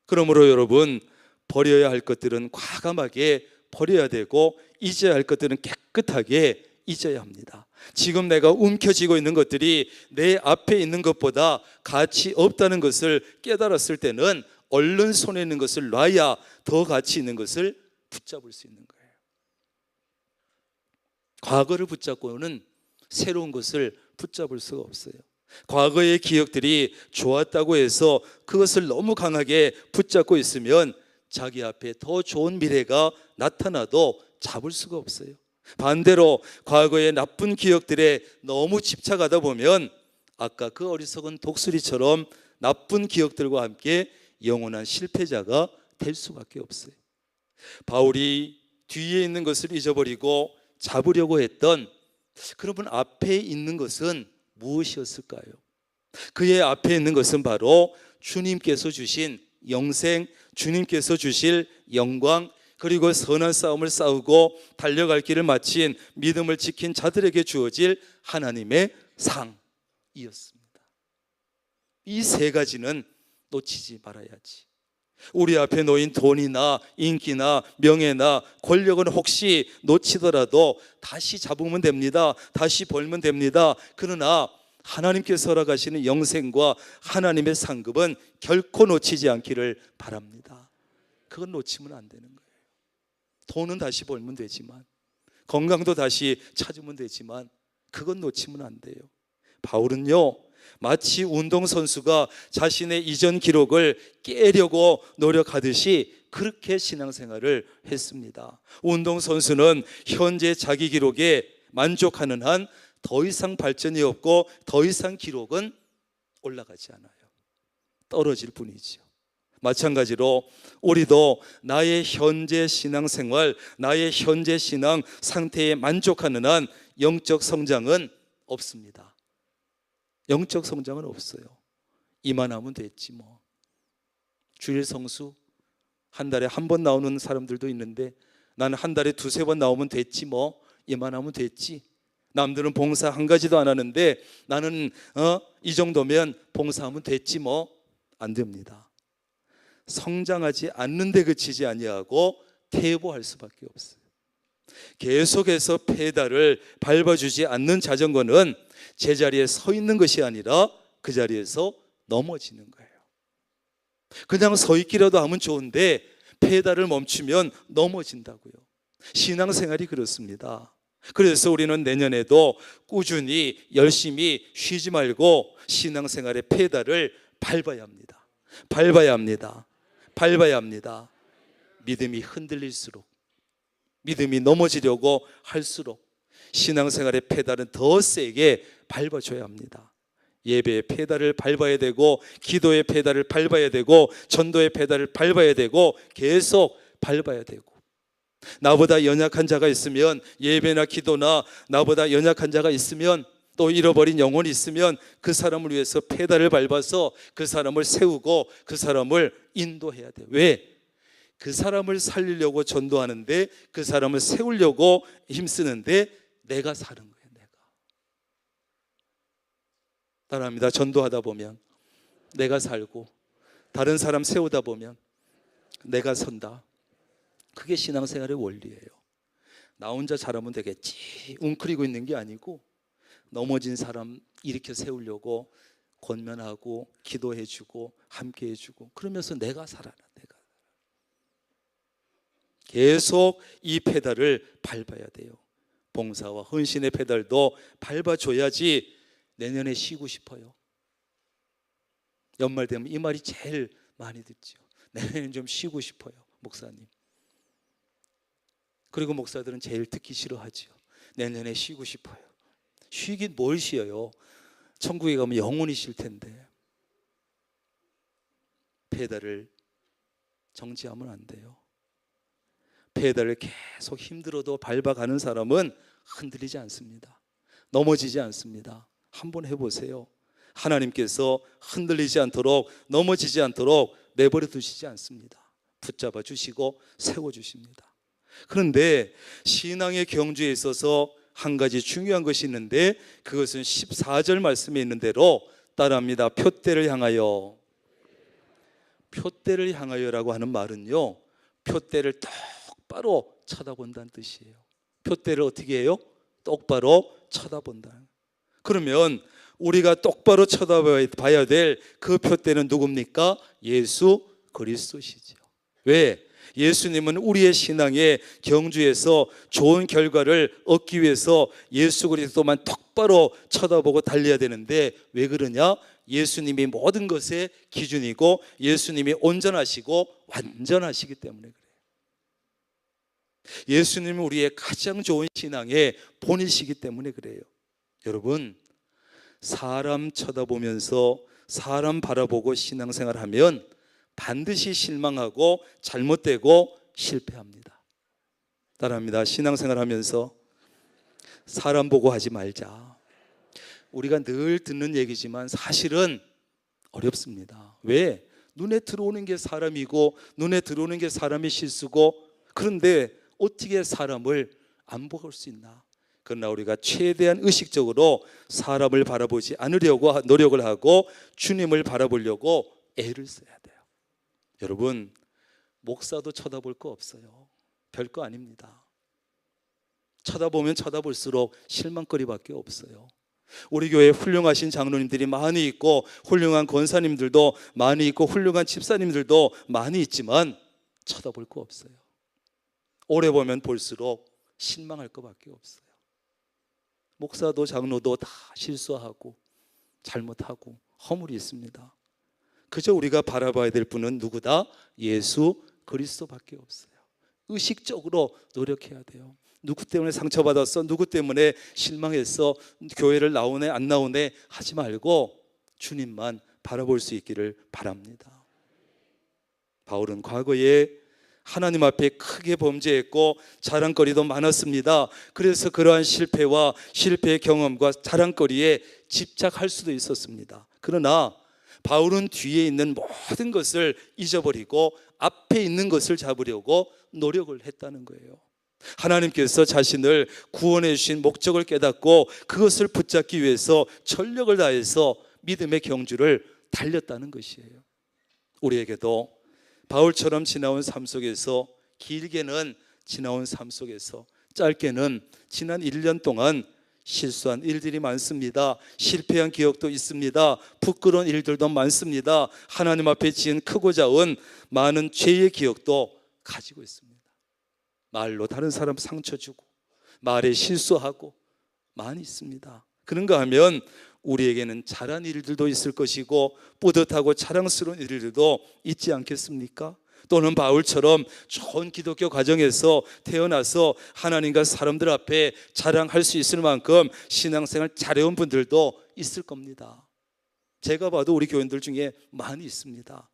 그러므로 여러분, 버려야 할 것들은 과감하게 버려야 되고, 잊어야 할 것들은 깨끗하게 잊어야 합니다. 지금 내가 움켜쥐고 있는 것들이 내 앞에 있는 것보다 가치 없다는 것을 깨달았을 때는 얼른 손에 있는 것을 놔야 더 가치 있는 것을 붙잡을 수 있는 거예요. 과거를 붙잡고는 새로운 것을 붙잡을 수가 없어요. 과거의 기억들이 좋았다고 해서 그것을 너무 강하게 붙잡고 있으면 자기 앞에 더 좋은 미래가 나타나도 잡을 수가 없어요. 반대로 과거의 나쁜 기억들에 너무 집착하다 보면 아까 그 어리석은 독수리처럼 나쁜 기억들과 함께 영원한 실패자가 될 수밖에 없어요. 바울이 뒤에 있는 것을 잊어버리고 잡으려고 했던, 그러면 앞에 있는 것은 무엇이었을까요? 그의 앞에 있는 것은 바로 주님께서 주신 영생, 주님께서 주실 영광, 그리고 선한 싸움을 싸우고 달려갈 길을 마친 믿음을 지킨 자들에게 주어질 하나님의 상이었습니다. 이 세 가지는 놓치지 말아야지. 우리 앞에 놓인 돈이나 인기나 명예나 권력은 혹시 놓치더라도 다시 잡으면 됩니다. 다시 벌면 됩니다. 그러나 하나님께서 허락하시는 영생과 하나님의 상급은 결코 놓치지 않기를 바랍니다. 그건 놓치면 안 되는 거예요. 돈은 다시 벌면 되지만, 건강도 다시 찾으면 되지만, 그건 놓치면 안 돼요. 바울은요, 마치 운동선수가 자신의 이전 기록을 깨려고 노력하듯이 그렇게 신앙생활을 했습니다. 운동선수는 현재 자기 기록에 만족하는 한 더 이상 발전이 없고 더 이상 기록은 올라가지 않아요. 떨어질 뿐이죠. 마찬가지로 우리도 나의 현재 신앙생활, 나의 현재 신앙 상태에 만족하는 한 영적 성장은 없습니다. 영적 성장은 없어요. 이만하면 됐지 뭐. 주일 성수 한 달에 한 번 나오는 사람들도 있는데 나는 한 달에 두세 번 나오면 됐지 뭐. 이만하면 됐지. 남들은 봉사 한 가지도 안 하는데 나는 이 정도면 봉사하면 됐지 뭐. 안 됩니다. 성장하지 않는데 그치지 아니하고 퇴보할 수밖에 없어요. 계속해서 페달을 밟아주지 않는 자전거는 제자리에 서 있는 것이 아니라 그 자리에서 넘어지는 거예요. 그냥 서 있기라도 하면 좋은데 페달을 멈추면 넘어진다고요. 신앙생활이 그렇습니다. 그래서 우리는 내년에도 꾸준히 열심히 쉬지 말고 신앙생활의 페달을 밟아야 합니다. 밟아야 합니다. 밟아야 합니다. 믿음이 흔들릴수록, 믿음이 넘어지려고 할수록 신앙생활의 페달은 더 세게 밟아줘야 합니다. 예배의 페달을 밟아야 되고, 기도의 페달을 밟아야 되고, 전도의 페달을 밟아야 되고, 계속 밟아야 되고. 나보다 연약한 자가 있으면, 예배나 기도나 나보다 연약한 자가 있으면, 또 잃어버린 영혼이 있으면 그 사람을 위해서 페달을 밟아서 그 사람을 세우고 그 사람을 인도해야 돼요. 왜? 그 사람을 살리려고 전도하는데, 그 사람을 세우려고 힘쓰는데 내가 사는 거예요. 내가. 따라합니다. 전도하다 보면 내가 살고, 다른 사람 세우다 보면 내가 선다. 그게 신앙생활의 원리예요. 나 혼자 잘하면 되겠지 웅크리고 있는 게 아니고, 넘어진 사람 일으켜 세우려고 권면하고 기도해주고 함께해주고, 그러면서 내가 살아라. 내가 계속 이 페달을 밟아야 돼요. 봉사와 헌신의 페달도 밟아줘야지 내년에 쉬고 싶어요. 연말 되면 이 말이 제일 많이 듣죠. 내년엔 좀 쉬고 싶어요, 목사님. 그리고 목사들은 제일 듣기 싫어하죠. 내년에 쉬고 싶어요. 쉬긴 뭘 쉬어요. 천국에 가면 영원히 쉴 텐데. 페달을 정지하면 안 돼요. 페달을 계속 힘들어도 밟아가는 사람은 흔들리지 않습니다. 넘어지지 않습니다. 한번 해보세요. 하나님께서 흔들리지 않도록, 넘어지지 않도록 내버려 두시지 않습니다. 붙잡아 주시고 세워 주십니다. 그런데 신앙의 경주에 있어서 한 가지 중요한 것이 있는데, 그것은 14절 말씀에 있는 대로 따라합니다. 표대를 향하여. 표대를 향하여라고 하는 말은요, 표대를 똑바로 쳐다본다는 뜻이에요. 표대를 어떻게 해요? 똑바로 쳐다본다. 그러면 우리가 똑바로 쳐다봐야 될 그 표대는 누굽니까? 예수 그리스도시죠. 왜? 예수님은 우리의 신앙의 경주에서 좋은 결과를 얻기 위해서 예수 그리스도만 똑바로 쳐다보고 달려야 되는데, 왜 그러냐? 예수님이 모든 것의 기준이고 예수님이 온전하시고 완전하시기 때문에 그래요. 예수님은 우리의 가장 좋은 신앙의 본이시기 때문에 그래요. 여러분, 사람 쳐다보면서 사람 바라보고 신앙생활하면 반드시 실망하고 잘못되고 실패합니다. 따라합니다. 신앙생활하면서 사람 보고 하지 말자. 우리가 늘 듣는 얘기지만 사실은 어렵습니다. 왜? 눈에 들어오는 게 사람이고 눈에 들어오는 게 사람의 실수고, 그런데 어떻게 사람을 안 볼 수 있나? 그러나 우리가 최대한 의식적으로 사람을 바라보지 않으려고 노력을 하고 주님을 바라보려고 애를 써야 돼요. 여러분, 목사도 쳐다볼 거 없어요. 별거 아닙니다. 쳐다보면 쳐다볼수록 실망거리밖에 없어요. 우리 교회에 훌륭하신 장로님들이 많이 있고 훌륭한 권사님들도 많이 있고 훌륭한 집사님들도 많이 있지만 쳐다볼 거 없어요. 오래 보면 볼수록 실망할 것밖에 없어요. 목사도 장로도 다 실수하고 잘못하고 허물이 있습니다. 그저 우리가 바라봐야 될 분은 누구다? 예수 그리스도밖에 없어요. 의식적으로 노력해야 돼요. 누구 때문에 상처받았어? 누구 때문에 실망했어? 교회를 나오네 안 나오네 하지 말고 주님만 바라볼 수 있기를 바랍니다. 바울은 과거에 하나님 앞에 크게 범죄했고 자랑거리도 많았습니다. 그래서 그러한 실패와 실패의 경험과 자랑거리에 집착할 수도 있었습니다. 그러나 바울은 뒤에 있는 모든 것을 잊어버리고 앞에 있는 것을 잡으려고 노력을 했다는 거예요. 하나님께서 자신을 구원해 주신 목적을 깨닫고 그것을 붙잡기 위해서 전력을 다해서 믿음의 경주를 달렸다는 것이에요. 우리에게도 바울처럼 지나온 삶 속에서, 길게는 지나온 삶 속에서, 짧게는 지난 1년 동안 실수한 일들이 많습니다. 실패한 기억도 있습니다. 부끄러운 일들도 많습니다. 하나님 앞에 지은 크고 작은 많은 죄의 기억도 가지고 있습니다. 말로 다른 사람 상처 주고 말에 실수하고 많이 있습니다. 그런가 하면 우리에게는 잘한 일들도 있을 것이고 뿌듯하고 자랑스러운 일들도 있지 않겠습니까? 또는 바울처럼 좋은 기독교 가정에서 태어나서 하나님과 사람들 앞에 자랑할 수 있을 만큼 신앙생활 잘해온 분들도 있을 겁니다. 제가 봐도 우리 교인들 중에 많이 있습니다.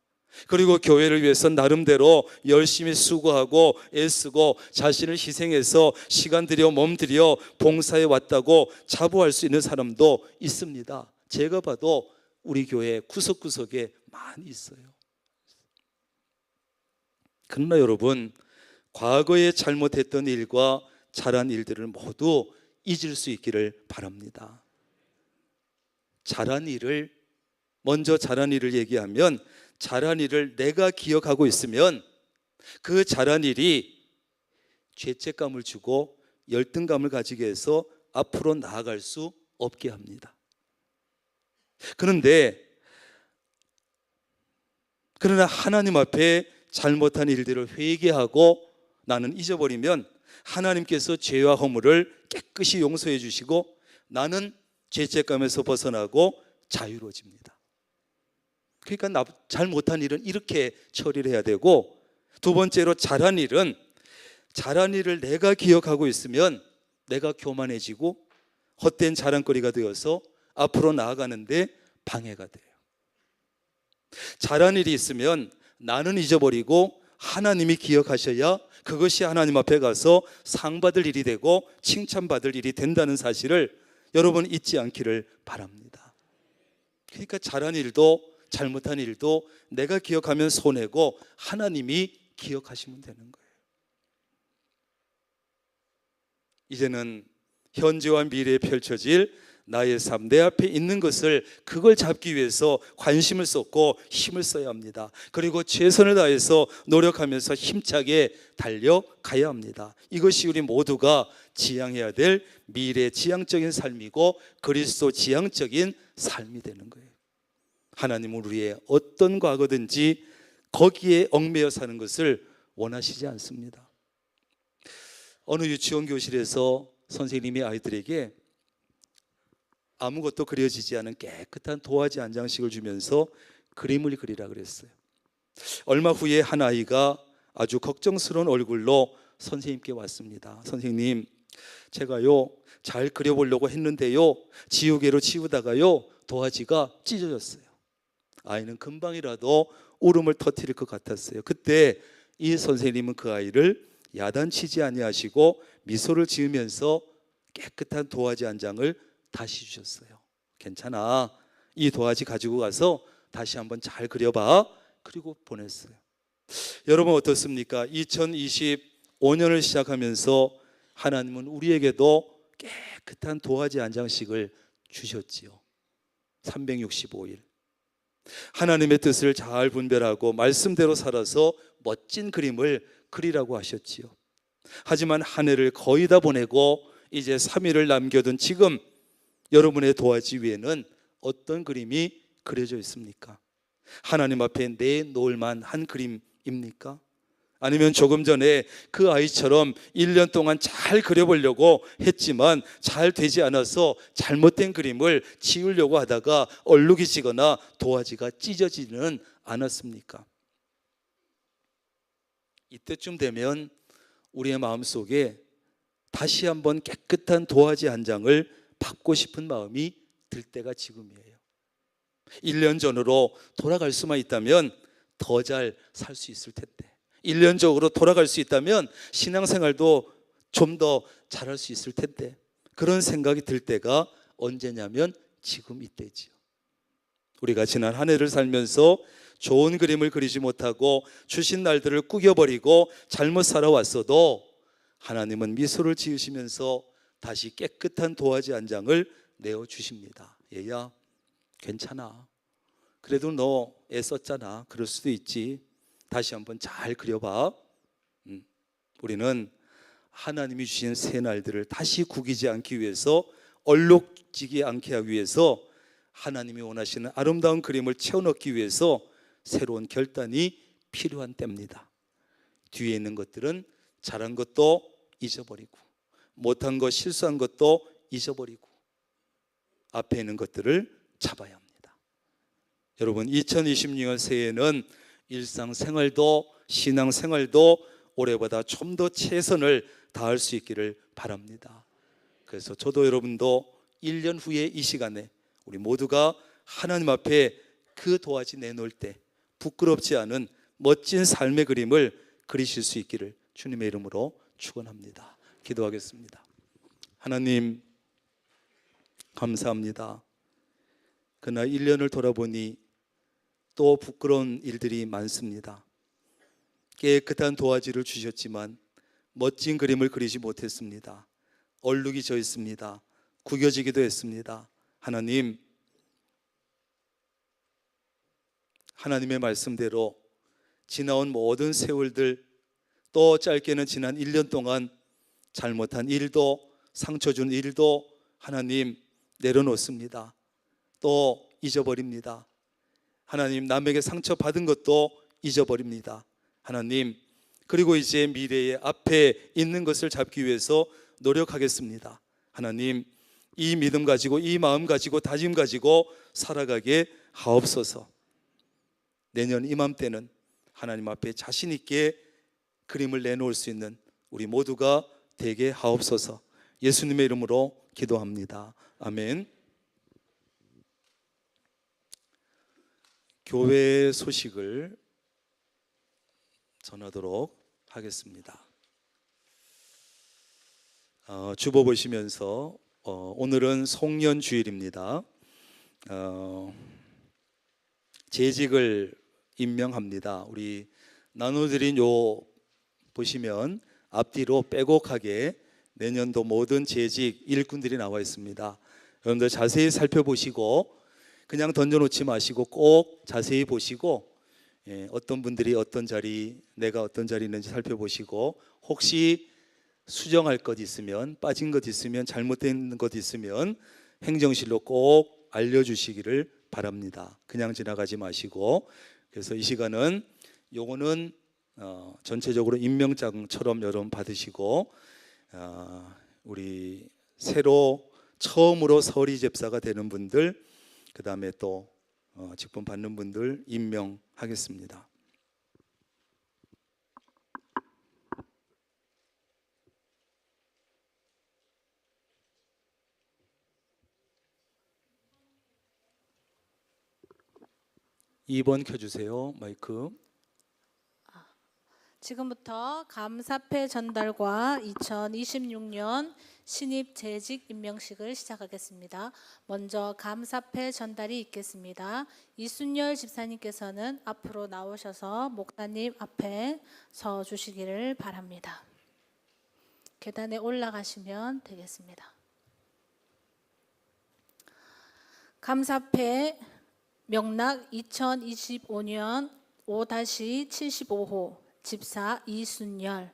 그리고 교회를 위해서 나름대로 열심히 수고하고 애쓰고 자신을 희생해서 시간 들여 몸 들여 봉사해 왔다고 자부할 수 있는 사람도 있습니다. 제가 봐도 우리 교회 구석구석에 많이 있어요. 그러나 여러분, 과거에 잘못했던 일과 잘한 일들을 모두 잊을 수 있기를 바랍니다. 먼저 잘한 일을 얘기하면, 잘한 일을 내가 기억하고 있으면 그 잘한 일이 죄책감을 주고 열등감을 가지게 해서 앞으로 나아갈 수 없게 합니다. 그러나 하나님 앞에 잘못한 일들을 회개하고 나는 잊어버리면 하나님께서 죄와 허물을 깨끗이 용서해 주시고 나는 죄책감에서 벗어나고 자유로워집니다. 그러니까 잘못한 일은 이렇게 처리를 해야 되고, 두 번째로 잘한 일을 내가 기억하고 있으면 내가 교만해지고 헛된 자랑거리가 되어서 앞으로 나아가는데 방해가 돼요. 잘한 일이 있으면 나는 잊어버리고 하나님이 기억하셔야 그것이 하나님 앞에 가서 상 받을 일이 되고 칭찬받을 일이 된다는 사실을 여러분 잊지 않기를 바랍니다. 그러니까 잘한 일도 잘못한 일도 내가 기억하면 손해고 하나님이 기억하시면 되는 거예요. 이제는 현재와 미래에 펼쳐질 나의 삶, 내 앞에 있는 것을 그걸 잡기 위해서 관심을 쏟고 힘을 써야 합니다. 그리고 최선을 다해서 노력하면서 힘차게 달려가야 합니다. 이것이 우리 모두가 지향해야 될 미래 지향적인 삶이고 그리스도 지향적인 삶이 되는 거예요. 하나님은 우리의 어떤 과거든지 거기에 얽매여 사는 것을 원하시지 않습니다. 어느 유치원 교실에서 선생님이 아이들에게 아무것도 그려지지 않은 깨끗한 도화지 한 장씩을 주면서 그림을 그리라 그랬어요. 얼마 후에 한 아이가 아주 걱정스러운 얼굴로 선생님께 왔습니다. 선생님, 제가요 잘 그려보려고 했는데요 지우개로 지우다가요 도화지가 찢어졌어요. 아이는 금방이라도 울음을 터뜨릴 것 같았어요. 그때 이 선생님은 그 아이를 야단치지 아니하시고 미소를 지으면서 깨끗한 도화지 한 장을 다시 주셨어요. 괜찮아, 이 도화지 가지고 가서 다시 한번 잘 그려봐. 그리고 보냈어요. 여러분 어떻습니까? 2025년을 시작하면서 하나님은 우리에게도 깨끗한 도화지 한 장씩을 주셨지요. 365일 하나님의 뜻을 잘 분별하고 말씀대로 살아서 멋진 그림을 그리라고 하셨지요. 하지만 한 해를 거의 다 보내고 이제 3일을 남겨둔 지금 여러분의 도화지 위에는 어떤 그림이 그려져 있습니까? 하나님 앞에 내놓을 만한 그림입니까? 아니면 조금 전에 그 아이처럼 1년 동안 잘 그려보려고 했지만 잘 되지 않아서 잘못된 그림을 지우려고 하다가 얼룩이 지거나 도화지가 찢어지는 않았습니까? 이때쯤 되면 우리의 마음속에 다시 한번 깨끗한 도화지 한 장을 받고 싶은 마음이 들 때가 지금이에요. 1년 전으로 돌아갈 수만 있다면 더 잘 살 수 있을 텐데, 1년 전으로 돌아갈 수 있다면 신앙생활도 좀 더 잘할 수 있을 텐데, 그런 생각이 들 때가 언제냐면 지금 이때지요. 우리가 지난 한 해를 살면서 좋은 그림을 그리지 못하고 주신 날들을 꾸겨버리고 잘못 살아왔어도 하나님은 미소를 지으시면서 다시 깨끗한 도화지 한 장을 내어주십니다. 얘야, 괜찮아. 그래도 너 애썼잖아. 그럴 수도 있지. 다시 한번 잘 그려봐. 우리는 하나님이 주신 새 날들을 다시 구기지 않기 위해서, 얼룩지지 않게 하기 위해서, 하나님이 원하시는 아름다운 그림을 채워넣기 위해서 새로운 결단이 필요한 때입니다. 뒤에 있는 것들은 잘한 것도 잊어버리고, 못한 것, 실수한 것도 잊어버리고, 앞에 있는 것들을 잡아야 합니다. 여러분, 2026년 새해에는 일상생활도 신앙생활도 올해보다 좀 더 최선을 다할 수 있기를 바랍니다. 그래서 저도 여러분도 1년 후에 이 시간에 우리 모두가 하나님 앞에 그 도화지 내놓을 때 부끄럽지 않은 멋진 삶의 그림을 그리실 수 있기를 주님의 이름으로 축원합니다. 기도하겠습니다. 하나님, 감사합니다. 그러나 1년을 돌아보니 또 부끄러운 일들이 많습니다. 깨끗한 도화지를 주셨지만 멋진 그림을 그리지 못했습니다. 얼룩이 져 있습니다. 구겨지기도 했습니다. 하나님, 하나님의 말씀대로 지나온 모든 세월들, 또 짧게는 지난 1년 동안 잘못한 일도, 상처 준 일도 하나님 내려놓습니다. 또 잊어버립니다. 하나님, 남에게 상처받은 것도 잊어버립니다. 하나님, 그리고 이제 미래의 앞에 있는 것을 잡기 위해서 노력하겠습니다. 하나님, 이 믿음 가지고, 이 마음 가지고, 다짐 가지고 살아가게 하옵소서. 내년 이맘때는 하나님 앞에 자신 있게 그림을 내놓을 수 있는 우리 모두가 되게 하옵소서. 예수님의 이름으로 기도합니다. 아멘. 교회 소식을 전하도록 하겠습니다. 주보 보시면서 오늘은 송년 주일입니다. 재직을 임명합니다. 우리 나눠드린 요 보시면 앞뒤로 빼곡하게 내년도 모든 재직 일꾼들이 나와 있습니다. 여러분들 자세히 살펴보시고 그냥 던져놓지 마시고 꼭 자세히 보시고, 어떤 분들이 어떤 자리, 내가 어떤 자리 있는지 살펴보시고, 혹시 수정할 것 있으면, 빠진 것 있으면, 잘못된 것 있으면 행정실로 꼭 알려주시기를 바랍니다. 그냥 지나가지 마시고. 그래서 이 시간은 요거는 전체적으로 임명장처럼 여러분 받으시고, 우리 새로 처음으로 서리 집사가 되는 분들, 그 다음에 또 직분 받는 분들 임명하겠습니다. (2번) 켜주세요. 마이크. 지금부터 감사패 전달과 2026년 신입 재직 임명식을 시작하겠습니다. 먼저 감사패 전달이 있겠습니다. 이순열 집사님께서는 앞으로 나오셔서 목사님 앞에 서 주시기를 바랍니다. 계단에 올라가시면 되겠습니다. 감사패 명락 2025년 5-75호 집사 이순열.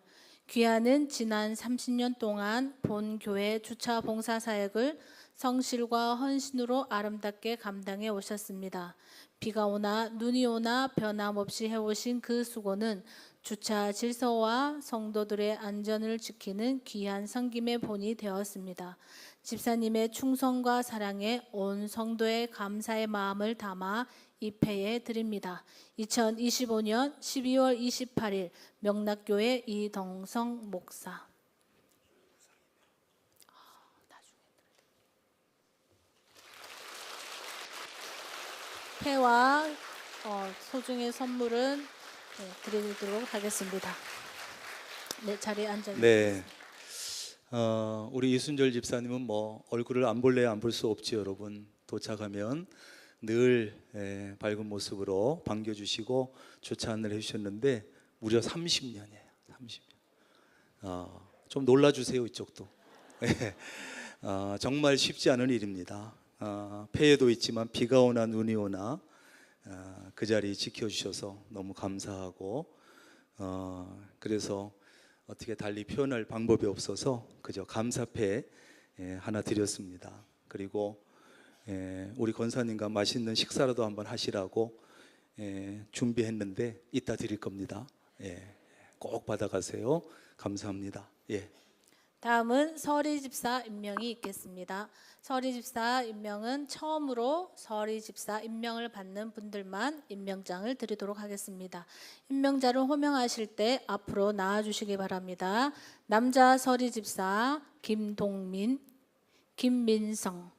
귀하는 지난 30년 동안 본 교회 주차 봉사 사역을 성실과 헌신으로 아름답게 감당해 오셨습니다. 비가 오나 눈이 오나 변함없이 해오신 그 수고는 주차 질서와 성도들의 안전을 지키는 귀한 섬김의 본이 되었습니다. 집사님의 충성과 사랑에 온 성도의 감사의 마음을 담아 입회해 드립니다. 2025년 12월 28일 명락교회 이동성 목사. 패와 소중의 선물은 드리도록 하겠습니다. 네, 자리에 앉아 주세요. 네. 우리 이순절 집사님은 뭐 얼굴을 안 볼래야 안 볼 수 없지 여러분. 도착하면 늘 밝은 모습으로 반겨주시고 주차 안내를 해주셨는데 무려 30년이에요. 30년. 좀 놀라주세요 이쪽도. 정말 쉽지 않은 일입니다. 폐해도 있지만 비가 오나 눈이 오나 그 자리 지켜주셔서 너무 감사하고 그래서 어떻게 달리 표현할 방법이 없어서 그저 감사패 하나 드렸습니다. 그리고 우리 권사님과 맛있는 식사라도 한번 하시라고 준비했는데 이따 드릴 겁니다. 꼭 받아가세요. 감사합니다. 다음은 서리 집사 임명이 있겠습니다. 서리 집사 임명은 처음으로 서리 집사 임명을 받는 분들만 임명장을 드리도록 하겠습니다. 임명자를 호명하실 때 앞으로 나와주시기 바랍니다. 남자 서리 집사 김동민, 김민성,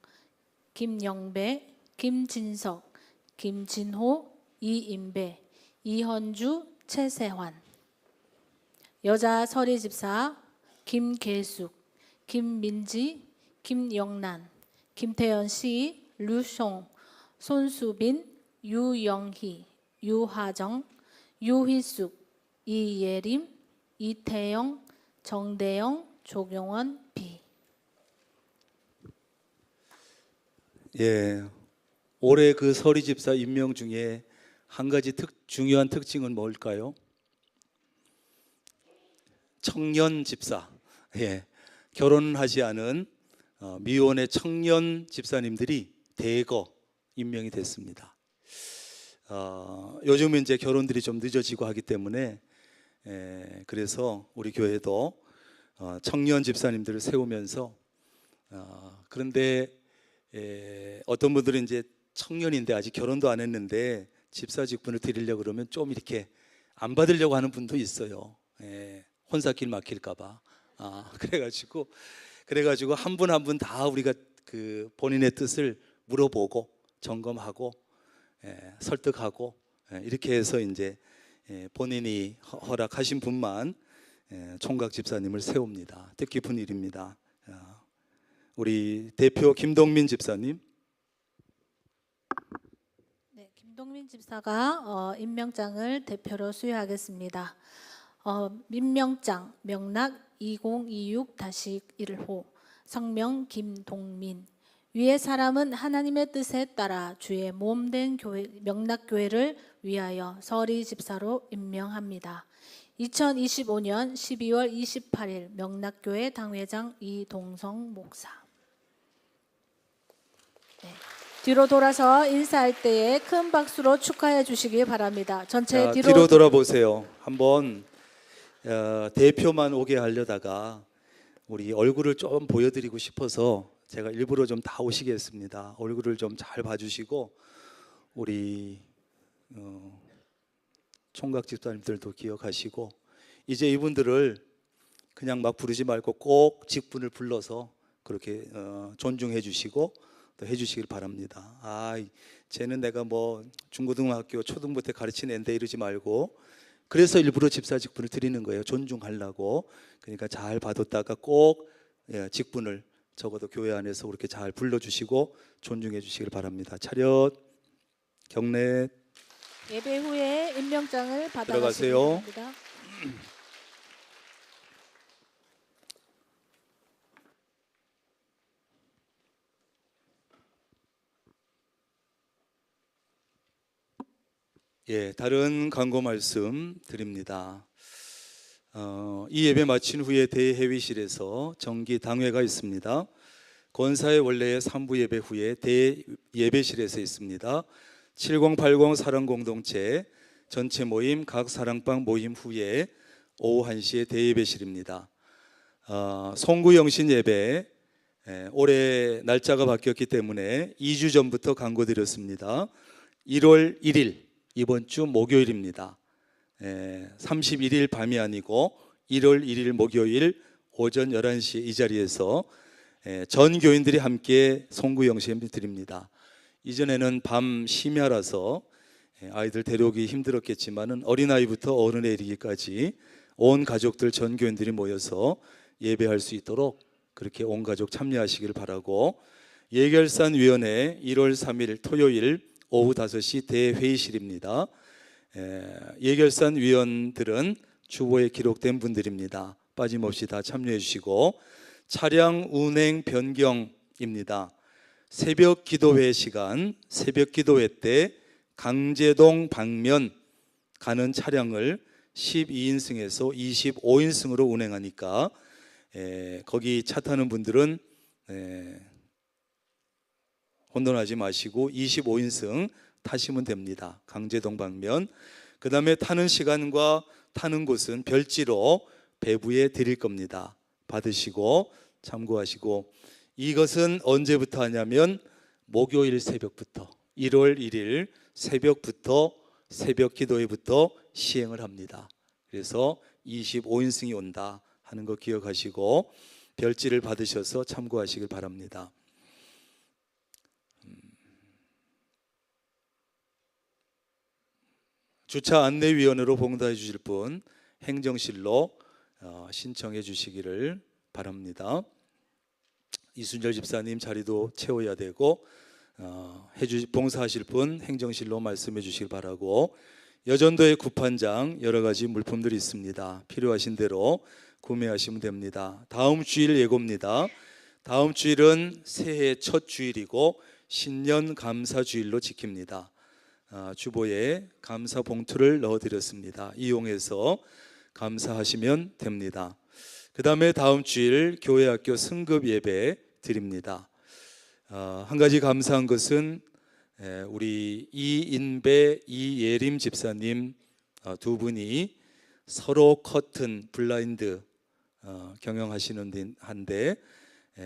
김영배, 김진석, 김진호, 이인배, 이헌주, 최세환. 여자 서리 집사 김계숙, 김민지, 김영란, 김태연 씨, 류송, 손수빈, 유영희, 유하정, 유희숙, 이예림, 이태영, 정대영, 조경원, 비. 올해 그 서리 집사 임명 중에 한 가지 중요한 특징은 뭘까요? 청년 집사. 결혼하지 않은 미혼의 청년 집사님들이 대거 임명이 됐습니다. 요즘은 이제 결혼들이 좀 늦어지고 하기 때문에 그래서 우리 교회도 청년 집사님들을 세우면서 그런데 어떤 분들은 이제 청년인데 아직 결혼도 안 했는데 집사 직분을 드리려고 그러면 좀 이렇게 안 받으려고 하는 분도 있어요. 혼사길 막힐까봐. 그래가지고 한 분 한 분 다 우리가 그 본인의 뜻을 물어보고 점검하고 설득하고 이렇게 해서 이제 본인이 허락하신 분만 총각 집사님을 세웁니다. 뜻깊은 일입니다. 우리 대표 김동민 집사님. 네, 김동민 집사가 임명장을 대표로 수여하겠습니다. 민명장 명락 2026-1호 성명 김동민. 위의 사람은 하나님의 뜻에 따라 주의 몸된 교회 명락교회를 위하여 서리 집사로 임명합니다. 2025년 12월 28일 명락교회 당회장 이동성 목사. 뒤로 돌아서 인사할 때에 큰 박수로 축하해 주시기 바랍니다. 전체 뒤로 돌아보세요. 한번 대표만 오게 하려다가 우리 얼굴을 좀 보여드리고 싶어서 제가 일부러 좀 다 오시겠습니다. 얼굴을 좀 잘 봐주시고 우리 총각 집사님들도 기억하시고 이제 이분들을 그냥 막 부르지 말고 꼭 직분을 불러서 그렇게 존중해 주시고 또 해주시길 바랍니다. 쟤는 내가 뭐 중고등학교 초등부 때 가르친 앤데 이러지 말고 그래서 일부러 집사 직분을 드리는 거예요. 존중하려고. 그러니까 잘 봐뒀다가 꼭 직분을 적어도 교회 안에서 그렇게 잘 불러주시고 존중해 주시길 바랍니다. 차렷, 경례. 예배 후에 임명장을 받아가시기 들어가세요. 바랍니다. 예, 다른 광고 말씀 드립니다. 이 예배 마친 후에 대회의실에서 정기 당회가 있습니다. 권사의 원래의 3부 예배 후에 대예배실에서 있습니다. 7080 사랑공동체 전체 모임 각 사랑방 모임 후에 오후 1시에 대예배실입니다. 송구영신 예배 올해 날짜가 바뀌었기 때문에 2주 전부터 광고드렸습니다. 1월 1일 이번 주 목요일입니다. 31일 밤이 아니고 1월 1일 목요일 오전 11시 이 자리에서 전 교인들이 함께 송구영신 예배 드립니다. 이전에는 밤 심야라서 아이들 데려오기 힘들었겠지만은 어린아이부터 어른에 이르기까지 온 가족들 전 교인들이 모여서 예배할 수 있도록 그렇게 온 가족 참여하시길 바라고, 예결산위원회 1월 3일 토요일 오후 5시 대회의실입니다. 예결산 위원들은 주보에 기록된 분들입니다. 빠짐없이 다 참여해 주시고, 차량 운행 변경입니다. 새벽 기도회 시간, 새벽 기도회 때 강제동 방면 가는 차량을 12인승에서 25인승으로 운행하니까 거기 차 타는 분들은 혼돈하지 마시고 25인승 타시면 됩니다. 강제동 방면. 그 다음에 타는 시간과 타는 곳은 별지로 배부해 드릴 겁니다. 받으시고 참고하시고, 이것은 언제부터 하냐면 목요일 새벽부터 1월 1일 새벽부터 새벽 기도회부터 시행을 합니다. 그래서 25인승이 온다 하는 거 기억하시고 별지를 받으셔서 참고하시길 바랍니다. 주차 안내위원으로 봉사해 주실 분 행정실로 신청해 주시기를 바랍니다. 이순절 집사님 자리도 채워야 되고 봉사하실 분 행정실로 말씀해 주시기 바라고, 여전도의 구판장 여러 가지 물품들이 있습니다. 필요하신 대로 구매하시면 됩니다. 다음 주일 예고입니다. 다음 주일은 새해 첫 주일이고 신년 감사 주일로 지킵니다. 주보에 감사 봉투를 넣어드렸습니다. 이용해서 감사하시면 됩니다. 그 다음에 다음 주일 교회학교 승급 예배 드립니다. 한 가지 감사한 것은 우리 이인배, 이예림 집사님 두 분이 서로 커튼 블라인드 경영하시는 한데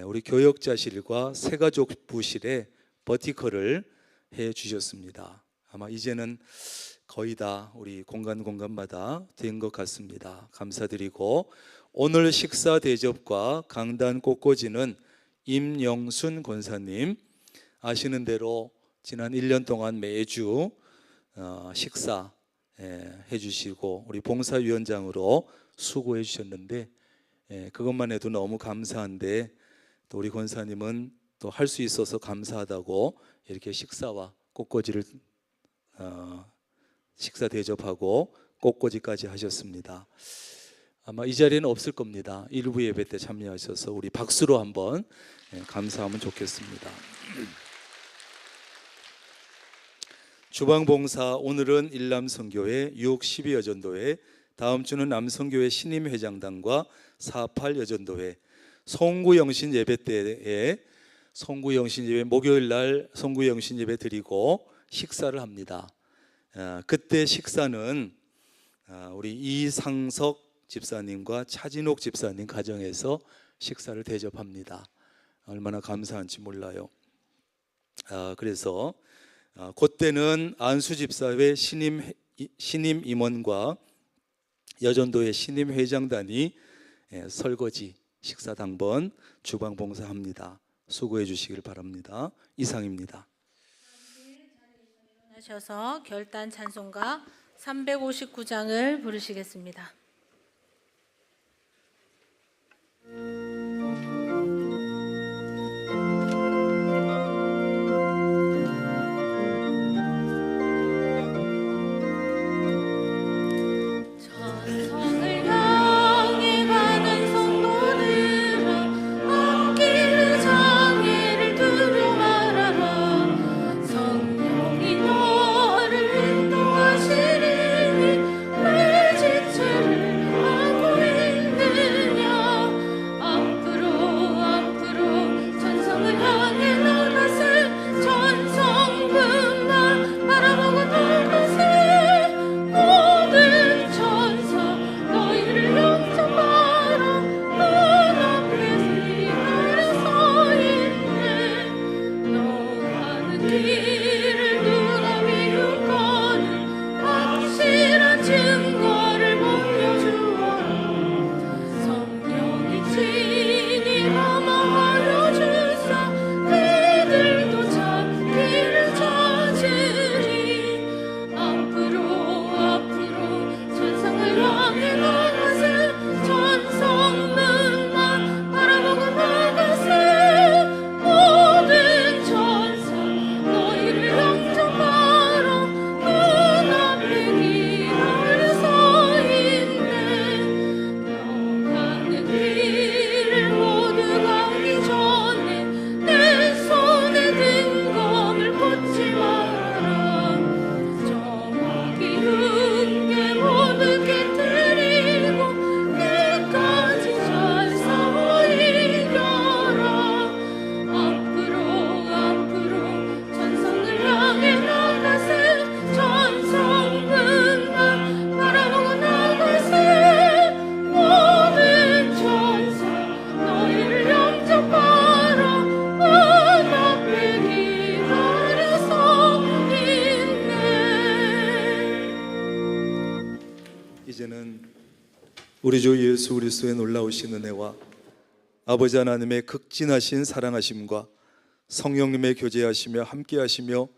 우리 교역자실과 새가족부실에 버티컬을 해 주셨습니다. 아마 이제는 거의 다 우리 공간마다 된 것 같습니다. 감사드리고, 오늘 식사 대접과 강단 꽃꽂이는 임영순 권사님, 아시는 대로 지난 1년 동안 매주 식사 해주시고 우리 봉사위원장으로 수고해 주셨는데 그것만 해도 너무 감사한데, 또 우리 권사님은 또 할 수 있어서 감사하다고 이렇게 식사와 꽃꽂이를 식사 대접하고 꽃꽂이까지 하셨습니다. 아마 이 자리에는 없을 겁니다. 일부 예배 때 참여하셔서 우리 박수로 한번 감사하면 좋겠습니다. 주방봉사, 오늘은 일남성교회 6, 12여전도회, 다음 주는 남성교회 신임회장단과 48 여전도회, 송구영신 예배 때에 송구영신 예배 목요일 날 송구영신 예배 드리고 식사를 합니다. 그때 식사는 우리 이상석 집사님과 차진옥 집사님 가정에서 식사를 대접합니다. 얼마나 감사한지 몰라요. 그래서 그때는 안수 집사회 신임 임원과 여전도의 신임 회장단이 설거지 식사 당번 주방 봉사합니다. 수고해 주시길 바랍니다. 이상입니다. 하셔서 결단 찬송가 359장을 부르시겠습니다. 천성을 향해 가는 성도들아, 앞길 장애를 두려 말아라. 성령이 너를 인도하시 우리 주 예수 그리스도의 놀라우신 은혜와 아버지 하나님의 극진하신 사랑하심과 성령님의 교제하시며 함께하시며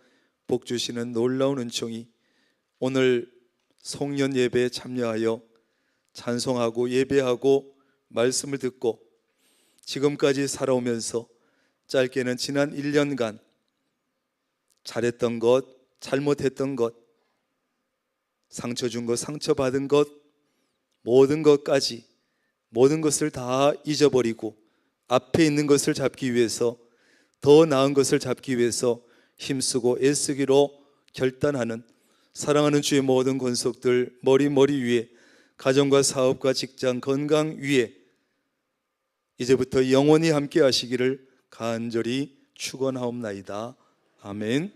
복 주시는 놀라운 은총이 오늘 송년 예배에 참여하여 찬송하고 예배하고 말씀을 듣고 지금까지 살아오면서 짧게는 지난 1년간 잘했던 것, 잘못했던 것, 상처 준 것, 상처받은 것, 모든 것까지 모든 것을 다 잊어버리고 앞에 있는 것을 잡기 위해서, 더 나은 것을 잡기 위해서 힘쓰고 애쓰기로 결단하는 사랑하는 주의 모든 권속들 머리 위에, 가정과 사업과 직장, 건강 위에 이제부터 영원히 함께 하시기를 간절히 축원하옵나이다. 아멘.